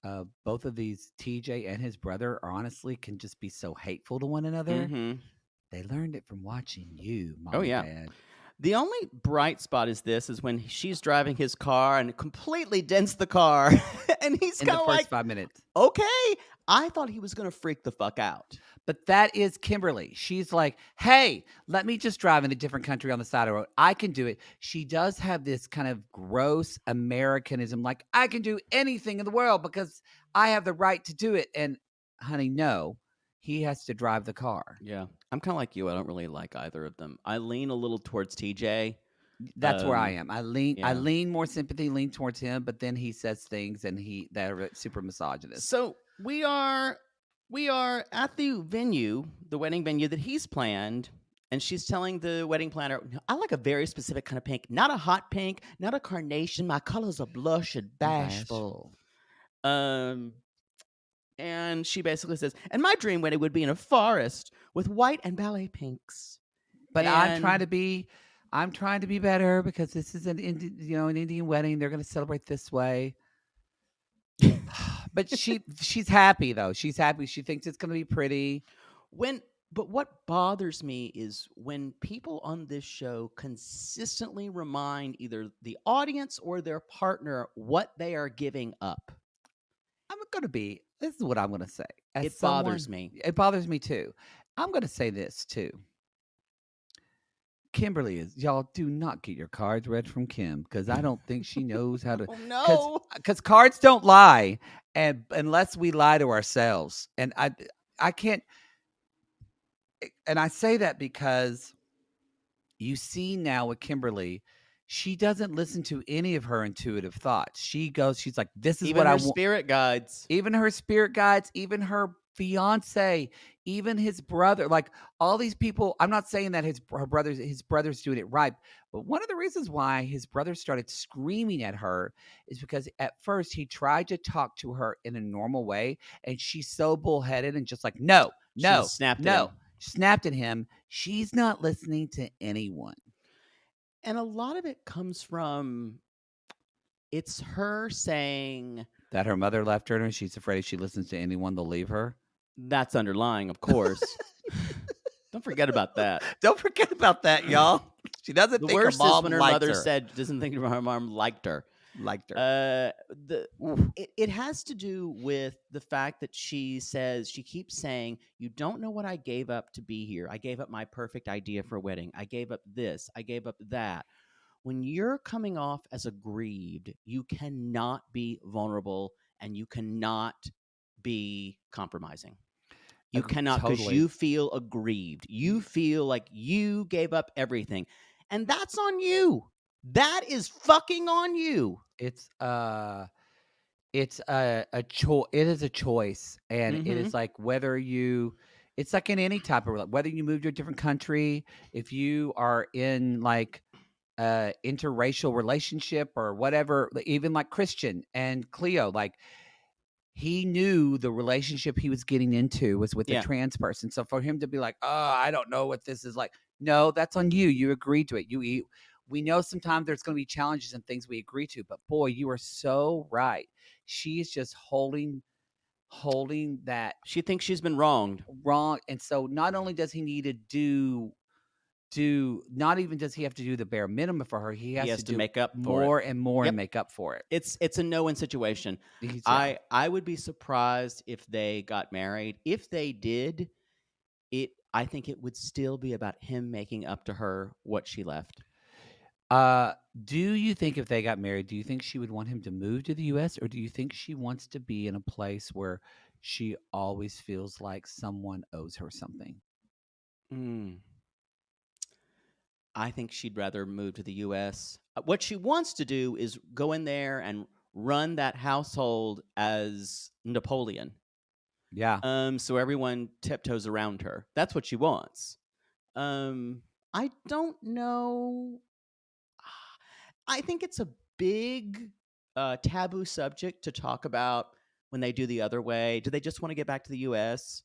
both of these, TJ and his brother, honestly can just be so hateful to one another. Mm-hmm. They learned it from watching you, Mom and Dad. The only bright spot is when she's driving his car and completely dents the car. And he's kind of like, first 5 minutes. Okay. I thought he was going to freak the fuck out. But that is Kimberly. She's like, hey, let me just drive in a different country on the side of the road. I can do it. She does have this kind of gross Americanism, like, I can do anything in the world because I have the right to do it. And honey, no. He has to drive the car. Yeah. I'm kind of like you. I don't really like either of them. I lean a little towards TJ. That's where I am. I lean more sympathy, lean towards him, but then he says things that are super misogynist. So we are at the venue, the wedding venue that he's planned, and she's telling the wedding planner, I like a very specific kind of pink, not a hot pink, not a carnation. My colors are blush and bashful. And she basically says, and my dream wedding would be in a forest with white and ballet pinks. But I'm And trying to be better because this is an Indian wedding. They're going to celebrate this way. But she's happy though. She's happy. She thinks it's going to be pretty. But what bothers me is when people on this show consistently remind either the audience or their partner what they are giving up. This is what I'm going to say. It bothers me. It bothers me too. I'm going to say this too. Kimberly y'all do not get your cards read from Kim because I don't think she knows how to. Oh, no. Because cards don't lie, and unless we lie to ourselves. And I can't. And I say that because you see now with Kimberly, she doesn't listen to any of her intuitive thoughts. She's like, this is even what I her want. spirit guides. Even her spirit guides, even her fiance, even his brother, like all these people. I'm not saying that his brother's doing it right, but one of the reasons why his brother started screaming at her is because at first he tried to talk to her in a normal way, and she's so bullheaded and just like, no, snapped at him. She's not listening to anyone. And a lot of it comes from it's her saying that her mother left her and she's afraid if she listens to anyone, they'll leave her. That's underlying, of course. Don't forget about that. Don't forget about that, y'all. She doesn't think her mom when her liked mother her. said doesn't think her mom liked her. It has to do with the fact that she keeps saying, you don't know what I gave up to be here. I gave up my perfect idea for a wedding. I gave up this. I gave up that. When you're coming off as aggrieved, you cannot be vulnerable and you cannot be compromising. You cannot, because you feel aggrieved. You feel like you gave up everything. And that's on you. That is fucking on you. It's a choice. It is a choice, and it is like it's like in any type of whether you move to a different country, if you are in like interracial relationship or whatever, even like Christian and Cleo, like he knew the relationship he was getting into was with a trans person. So for him to be like, oh, I don't know what this is like. No, that's on you. You agreed to it. We know sometimes there's going to be challenges and things we agree to, but boy, you are so right. She's just holding that. She thinks she's been wronged. And so not only does he need to not even does he have to do the bare minimum for her, he has to make up more and more and make up for it. It's a no-win situation. I would be surprised if they got married. If they did, I think it would still be about him making up to her what she left. Do you think if they got married, do you think she would want him to move to the U.S. or do you think she wants to be in a place where she always feels like someone owes her something? I think she'd rather move to the U.S. What she wants to do is go in there and run that household as Napoleon. Yeah. So everyone tiptoes around her. That's what she wants. I don't know. I think it's a big taboo subject to talk about when they do the other way. Do they just want to get back to the U.S.?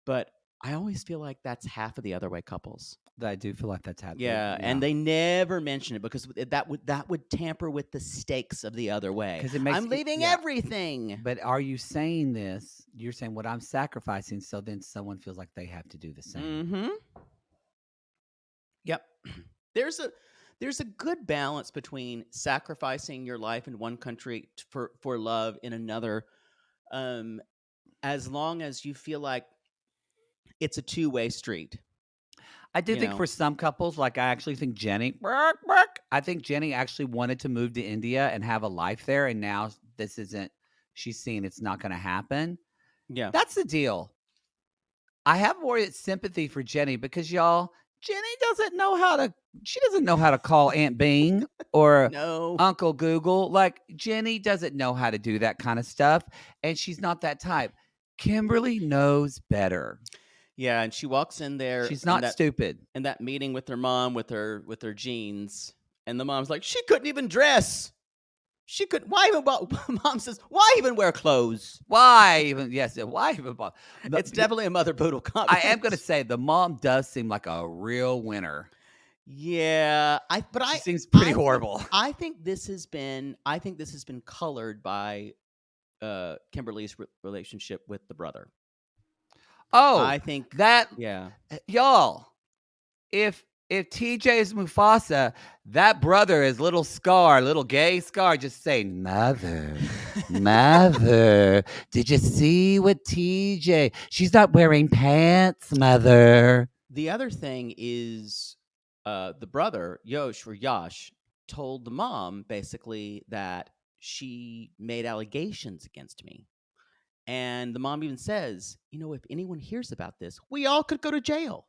But I always feel like that's half of the other way couples. I do feel like that's happening. Yeah, and they never mention it because that would tamper with the stakes of the other way. Because I'm leaving everything. But are you saying this? You're saying what I'm sacrificing, so then someone feels like they have to do the same. Yep. There's a good balance between sacrificing your life in one country for love in another, as long as you feel like it's a two-way street. I do think for some couples, like I actually think Jenny, I think Jenny actually wanted to move to India and have a life there, and now she's seeing it's not going to happen. Yeah. That's the deal. I have more sympathy for Jenny because Jenny doesn't know how to call Aunt Bing or Uncle Google. Like Jenny doesn't know how to do that kind of stuff, and she's not that type. Kimberly knows better. Yeah, and she walks in there. She's not stupid. In that meeting with her mom with her jeans, and the mom's like, she couldn't even dress. She could. Why even? Mom says, "Why even wear clothes?" Why even? Yes, why even? It's definitely a mother poodle comment. I am going to say the mom does seem like a real winner. Yeah, She seems pretty I think- horrible. I think this has been colored by Kimberly's relationship with the brother. Oh, I think that yeah. y'all. If TJ is Mufasa, that brother is little Scar, little gay Scar, just saying, "Mother, mother, did you see what TJ? She's not wearing pants, mother." The other thing is the brother, Yash, told the mom basically that she made allegations against me. And the mom even says, if anyone hears about this, we all could go to jail.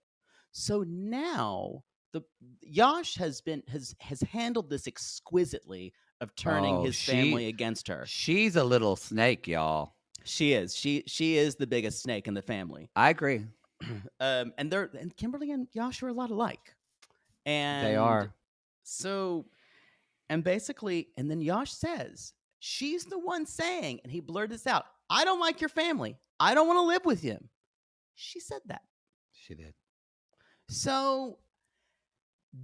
So now the Yash has handled this exquisitely of turning his family against her. She's a little snake, y'all. She is. She is the biggest snake in the family. I agree. And Kimberly and Yash are a lot alike. And They are. So, and basically, and then Yash says, she's the one saying, and he blurted this out, "I don't like your family. I don't want to live with you." She said that. She did. So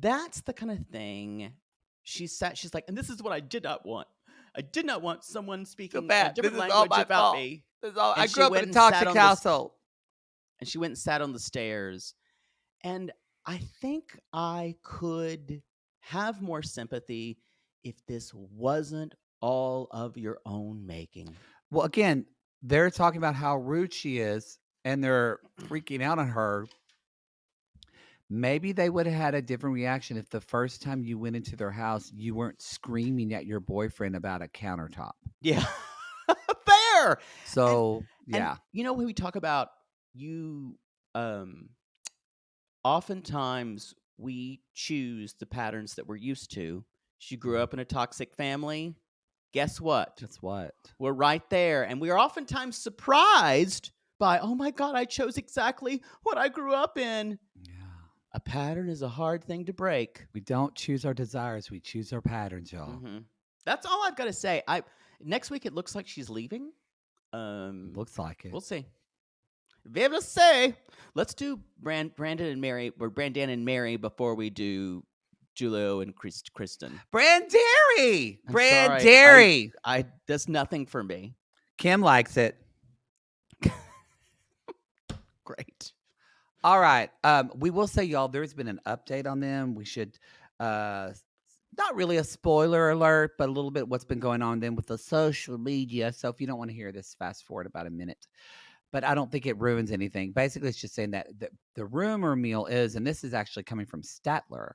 that's the kind of thing she's like, and this is what I did not want. I did not want someone speaking a different language about me. I grew up in a toxic household. And she went and sat on the stairs. And I think I could have more sympathy if this wasn't all of your own making. Well, again, they're talking about how rude she is, and they're freaking out on her. Maybe they would have had a different reaction if the first time you went into their house, you weren't screaming at your boyfriend about a countertop. Yeah. Fair. So, yeah. And, when we talk about oftentimes we choose the patterns that we're used to. She grew up in a toxic family. Guess what? That's what? We're right there. And we are oftentimes surprised by, oh my God, I chose exactly what I grew up in. Yeah. A pattern is a hard thing to break. We don't choose our desires. We choose our patterns, y'all. Mm-hmm. That's all I've got to say. Next week, it looks like she's leaving. Looks like it. We'll see. Vive le say. Let's do Brandan and Mary, or Brandan and Mary before we do Julio and Kirsten. Brandary! Brandary! I that's nothing for me. Kim likes it. Great. All right. We will say, y'all, there's been an update on them. We should, not really a spoiler alert, but a little bit what's been going on then with the social media. So if you don't want to hear this, fast forward about a minute. But I don't think it ruins anything. Basically, it's just saying that the rumor mill is, and this is actually coming from Statler,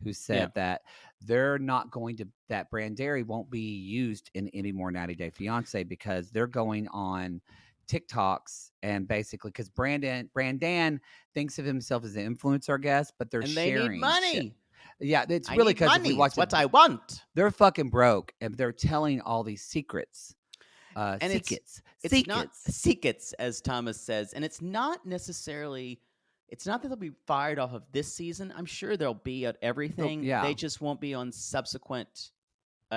who said that they're not going to, that Brandary won't be used in any more 90 Day Fiancé because they're going on TikToks and basically because Brandan thinks of himself as an influencer, I guess, but they're sharing. They need money. Shit. Yeah, it's really because if we watch what I want. They're fucking broke and they're telling all these secrets. And it's not secrets, as Thomas says, and it's not necessarily. It's not that they'll be fired off of this season. I'm sure they'll be at everything. Yeah. They just won't be on subsequent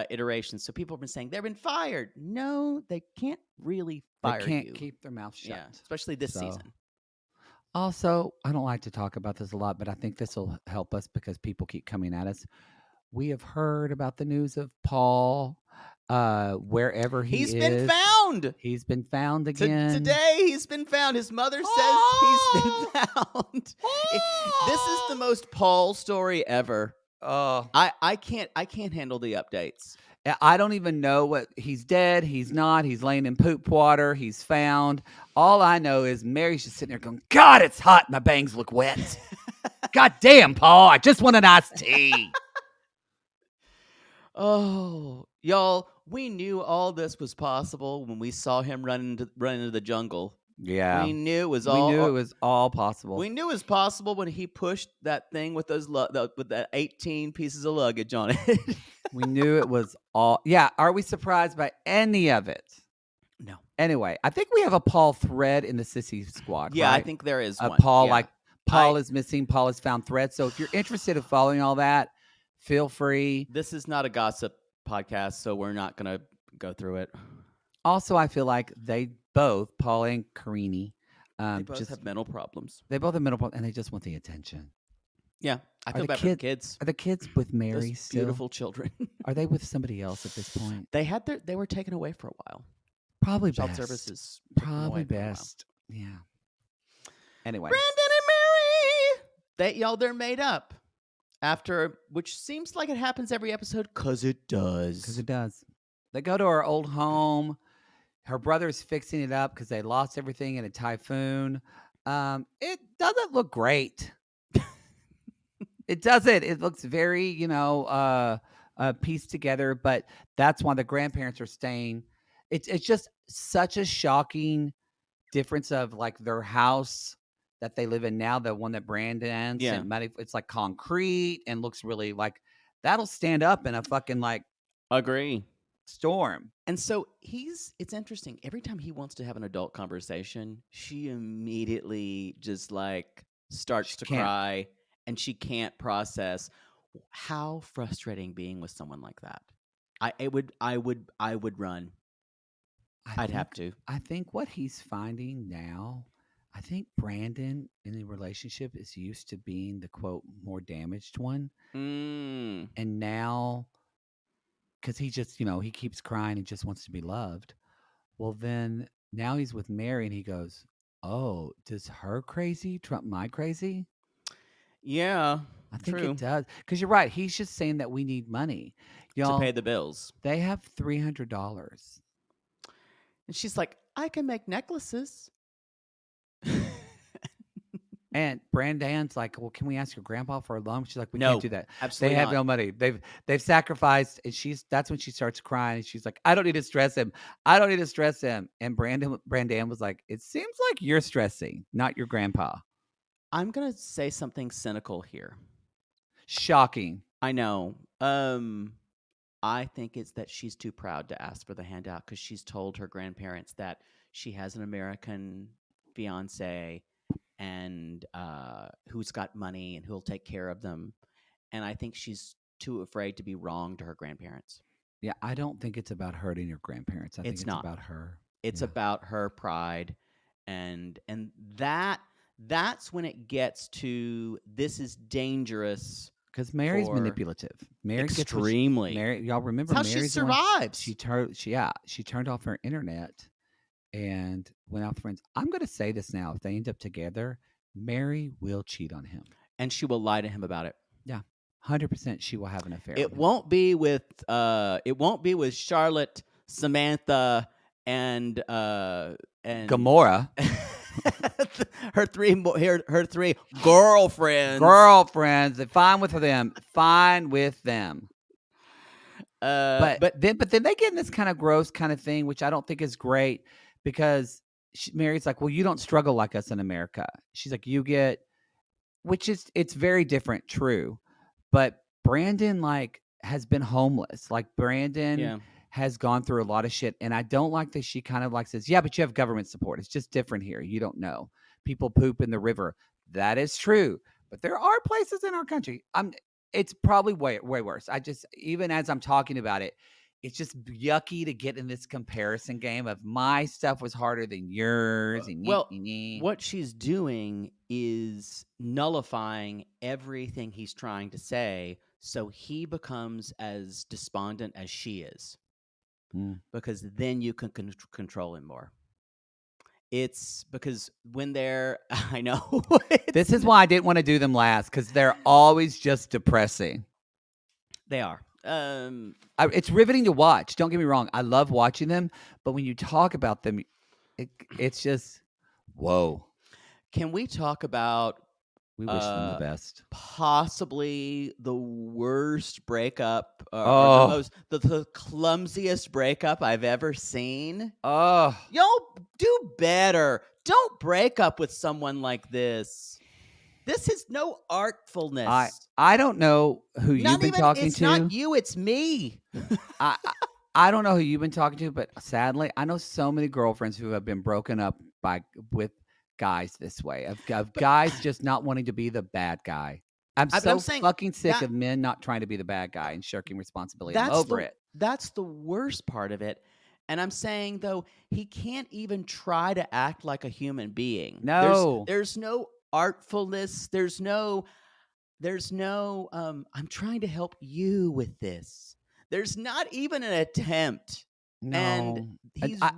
iterations. So people have been saying they've been fired. No, they can't really fire you. They can't keep their mouth shut. Yeah, especially this season. Also, I don't like to talk about this a lot, but I think this will help us because people keep coming at us. We have heard about the news of Paul, wherever he is. He's been found. He's been found again. Today, he's been found. His mother says he's been found. This is the most Paul story ever. I can't handle the updates. I don't even know what he's dead. He's not. He's laying in poop water. He's found. All I know is Mary's just sitting there going, God, it's hot. My bangs look wet. God damn, Paul. I just want an iced tea. Oh, y'all, we knew all this was possible when we saw him run into the jungle. Yeah. We knew it was all possible. We knew it was possible when he pushed that thing with with that 18 pieces of luggage on it. We knew it was all. Yeah. Are we surprised by any of it? No. Anyway, I think we have a Paul thread in the Sissy Squad. Yeah, right? I think there is one. Paul, yeah. Paul is missing. Paul has found threads. So if you're interested in following all that, feel free. This is not a gossip podcast, so we're not going to go through it. Also, I feel like they both, Paul and Karini, They both have mental problems. They both have mental problems, and they just want the attention. Yeah, I feel bad for the kids. Are the kids with Mary Those still? beautiful children. Are they with somebody else at this point? They were taken away for a while. Probably Child best. services. Probably best. Yeah. Anyway, Brandan and Mary. They're made up after, which seems like it happens every episode, because it does. Because it does. They go to her old home. Her brother's fixing it up because they lost everything in a typhoon. It doesn't look great. It doesn't. It looks very, pieced together. But that's why the grandparents are staying. It's just such a shocking difference of like their house that they live in now, the one that Brandan sent money. It's like concrete and looks really like that'll stand up in a fucking like agree storm. And so it's interesting. Every time he wants to have an adult conversation, she immediately just like starts to cry, and she can't process how frustrating being with someone like that. I would run. I'd have to. I think what he's finding now, I think Brandan in the relationship is used to being the quote more damaged one. And now, because he just, he keeps crying and just wants to be loved. Well, then now he's with Mary and he goes, oh, does her crazy trump my crazy? Yeah, I think it does. Because you're right. He's just saying that we need money. Y'all, to pay the bills. They have $300. And she's like, I can make necklaces. And Brandan's like, well, can we ask your grandpa for a loan? She's like, we No, can't do that. Absolutely They have not. no money. They've sacrificed. And that's when she starts crying. And she's like, I don't need to stress him. I don't need to stress him. And Brandan was like, it seems like you're stressing, not your grandpa. I'm going to say something cynical here. Shocking. I know. I think it's that she's too proud to ask for the handout because she's told her grandparents that she has an American fiance and who's got money and who'll take care of them. And I think she's too afraid to be wrong to her grandparents. Yeah, I don't think it's about hurting your grandparents. I think it's about her. It's about her pride. And that's when it gets to, this is dangerous. Because Mary's manipulative. Mary extremely. Y'all remember That's how she survives. She turned off her internet and went out with friends. I'm going to say this now. If they end up together, Mary will cheat on him. And she will lie to him about it. Yeah. 100% she will have an affair. It won't be with Charlotte, Samantha, and Gamora. her three girlfriends. They're fine with them. Fine with them. But then they get in this kind of gross kind of thing, which I don't think is great because Mary's like, well, you don't struggle like us in America. She's like, you get, it's very different. True. But Brandan has been homeless. Like Brandan has gone through a lot of shit. And I don't like that she kind of says, yeah, but you have government support. It's just different here. You don't know. People poop in the river. That is true. But there are places in our country. It's probably way worse. Even as I'm talking about it, it's just yucky to get in this comparison game of my stuff was harder than yours. What she's doing is nullifying everything he's trying to say, so he becomes as despondent as she is. Because then you can control him more. It's because when they're, I know. This is why I didn't want to do them last, because they're always just depressing. They are. It's riveting to watch. Don't get me wrong. I love watching them. But when you talk about them, it's just, whoa. Can we talk about we wish them the best? Possibly the worst breakup, or the clumsiest breakup I've ever seen. Oh, y'all do better. Don't break up with someone like this. This is no artfulness. I don't know who you've been talking to. It's not you. It's me. I don't know who you've been talking to, but sadly, I know so many girlfriends who have been broken up with guys this way, of guys just not wanting to be the bad guy. I'm But so saying fucking sick that of men not trying to be the bad guy and shirking responsibility. I'm over it. that's the worst part of it. And I'm saying though, he can't even try to act like a human being. No. There's no artfulness. There's no I'm trying to help you with this. There's not even an attempt. And No. And he I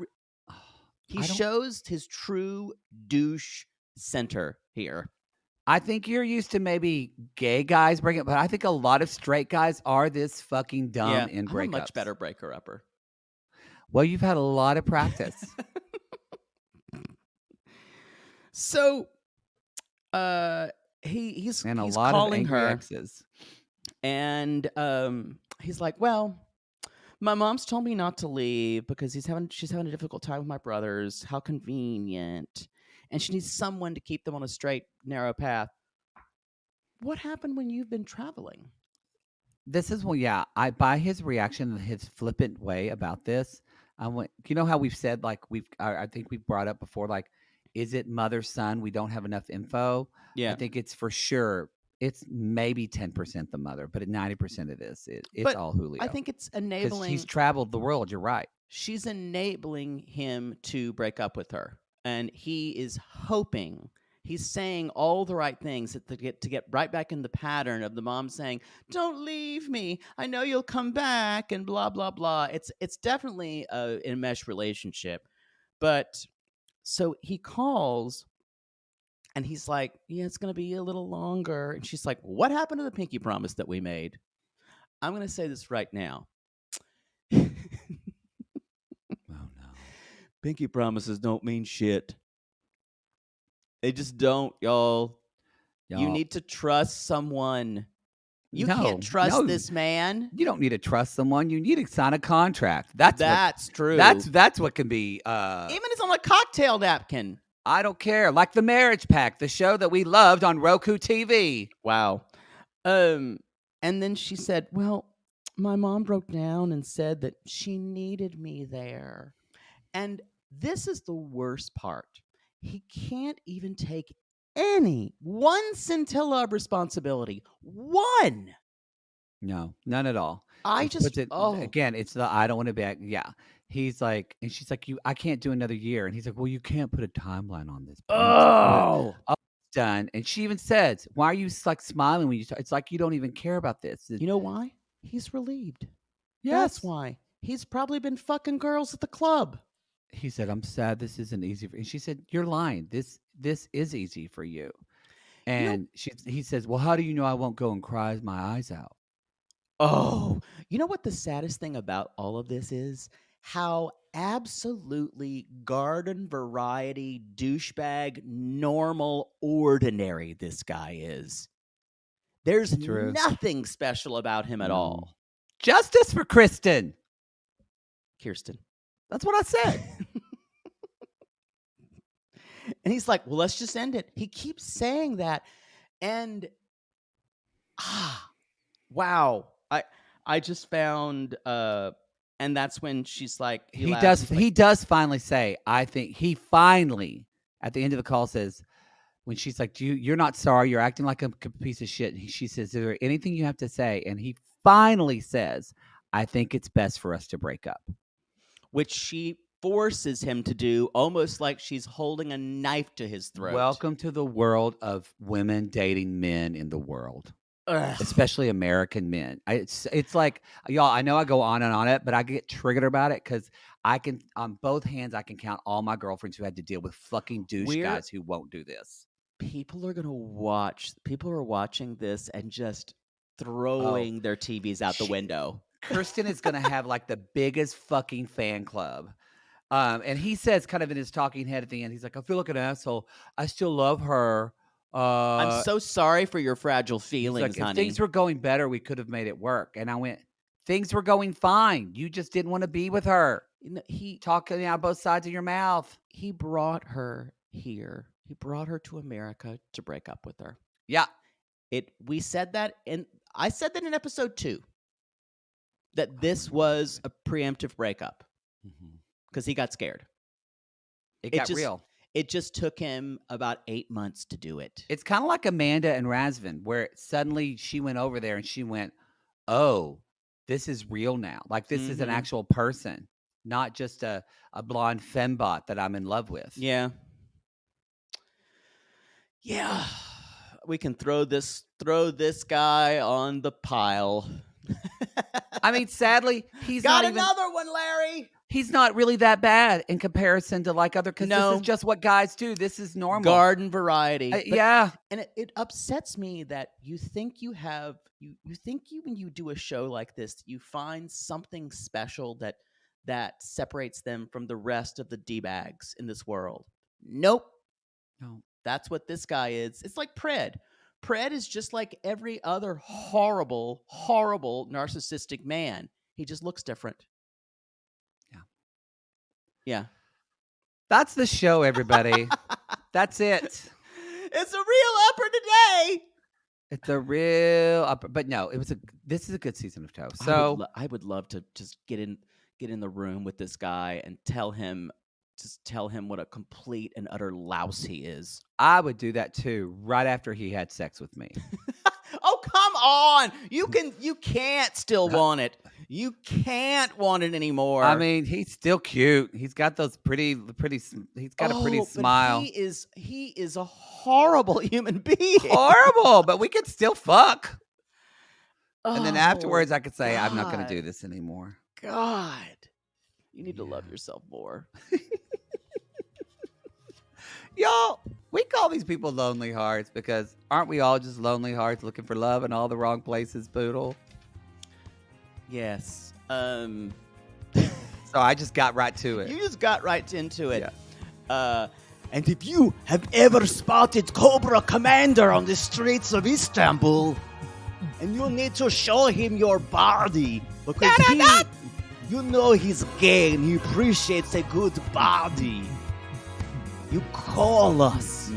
don't shows his true douche center here. I think you're used to maybe gay guys breaking up, but I think a lot of straight guys are this fucking dumb in I'm a much breakups. better breaker upper. Well, you've had a lot of practice. So he's And a lot of calling angry her exes. and he's like, well, my mom's told me not to leave because she's having a difficult time with my brothers. How convenient. And she needs someone to keep them on a straight, narrow path. What happened when you've been traveling? This is I by his reaction and his flippant way about this, I went, you know how we've said, like, I think we brought up before, like, is it mother son? We don't have enough info. Yeah. I think it's for sure. It's maybe 10% the mother, but at 90% of this, it's all Julio. I think it's because enabling. he's traveled the world. You're right. She's enabling him to break up with her, and he is hoping. He's saying all the right things to get right back in the pattern of the mom saying, "Don't leave me. I know you'll come back," and blah blah blah. It's definitely a enmeshed relationship, but so he calls. And he's like, yeah, it's going to be a little longer. And she's like, what happened to the pinky promise that we made? I'm going to say this right now. Oh, no. Pinky promises don't mean shit. They just don't, y'all. You need to trust someone. You can't trust this man. You don't need to trust someone. You need to sign a contract. That's true. That's what can be. Even if it's on a cocktail napkin. I don't care. Like The Marriage Pact, the show that we loved on Roku TV. Wow. And then she said, well, my mom broke down and said that she needed me there. And this is the worst part. He can't even take one scintilla of responsibility. One. No, none at all. Again, it's the I don't want to be. Yeah. He's like, and she's like, I can't do another year. And he's like, well, you can't put a timeline on this. Oh, it's done. And she even says, why are you like smiling when you talk? It's like you don't even care about this. You know why? He's relieved. Yes. That's why. He's probably been fucking girls at the club. He said, I'm sad this isn't easy for you. And she said, you're lying. This is easy for you. And he says, well, how do you know I won't go and cry my eyes out? Oh, you know what the saddest thing about all of this is? How absolutely garden variety douchebag, normal, ordinary this guy is. There's nothing special about him at all. Justice for Kirsten. That's what I said. And he's like, well, let's just end it. He keeps saying that. And, wow. I just found, and that's when she's like, he does finally say, I think he finally, at the end of the call says, when she's like, you're not sorry. You're acting like a piece of shit. And she says, is there anything you have to say? And he finally says, I think it's best for us to break up. Which she forces him to do, almost like she's holding a knife to his throat. Welcome to the world of women dating men in the world. Ugh. Especially American men. It's like, y'all, I know I go on and on it, but I get triggered about it because I can, on both hands, I can count all my girlfriends who had to deal with fucking douche guys who won't do this. People are watching this and just throwing their TVs out the window. Kirsten is going to have like the biggest fucking fan club. And he says kind of in his talking head at the end, he's like, I feel like an asshole. I still love her. I'm so sorry for your fragile feelings, honey. If things were going better, we could have made it work. And I went, things were going fine. You just didn't want to be with her. He talking out both sides of your mouth. He brought her here. He brought her to America to break up with her. Yeah. We said that, and I said that in episode 2, that this was a preemptive breakup because he got scared. It got real. It just took him about 8 months to do it. It's kind of like Amanda and Razvan, where suddenly she went over there and she went, oh, this is real now. Like, this is an actual person, not just a blonde fembot that I'm in love with. Yeah. Yeah. We can throw this guy on the pile. I mean, sadly, he's got not another one, Larry. He's not really that bad in comparison to like other, because this is just what guys do. This is normal. Garden variety. Yeah. And it upsets me that you think you have, you think when you do a show like this, you find something special that separates them from the rest of the D-bags in this world. Nope. No. That's what this guy is. It's like Pred. Pred is just like every other horrible, horrible narcissistic man. He just looks different. Yeah. That's the show, everybody. That's it. It's a real upper today. It's a real upper. But no, this is a good season of Toast. So I would love to just get in the room with this guy and tell him what a complete and utter louse he is. I would do that too, right after he had sex with me. Oh, come on. You can't still want it. You can't want it anymore. I mean, he's still cute. He's got those pretty, he's got a pretty smile. He is a horrible human being. Horrible, but we could still fuck. And then afterwards I could say, I'm not going to do this anymore. God. You need to love yourself more. Y'all, we call these people lonely hearts because aren't we all just lonely hearts looking for love in all the wrong places, Poodle? Yes. So I just got right to it. You just got right into it. Yeah. And if you have ever spotted Cobra Commander on the streets of Istanbul, and you need to show him your body, because you know he's gay and he appreciates a good body, you call us.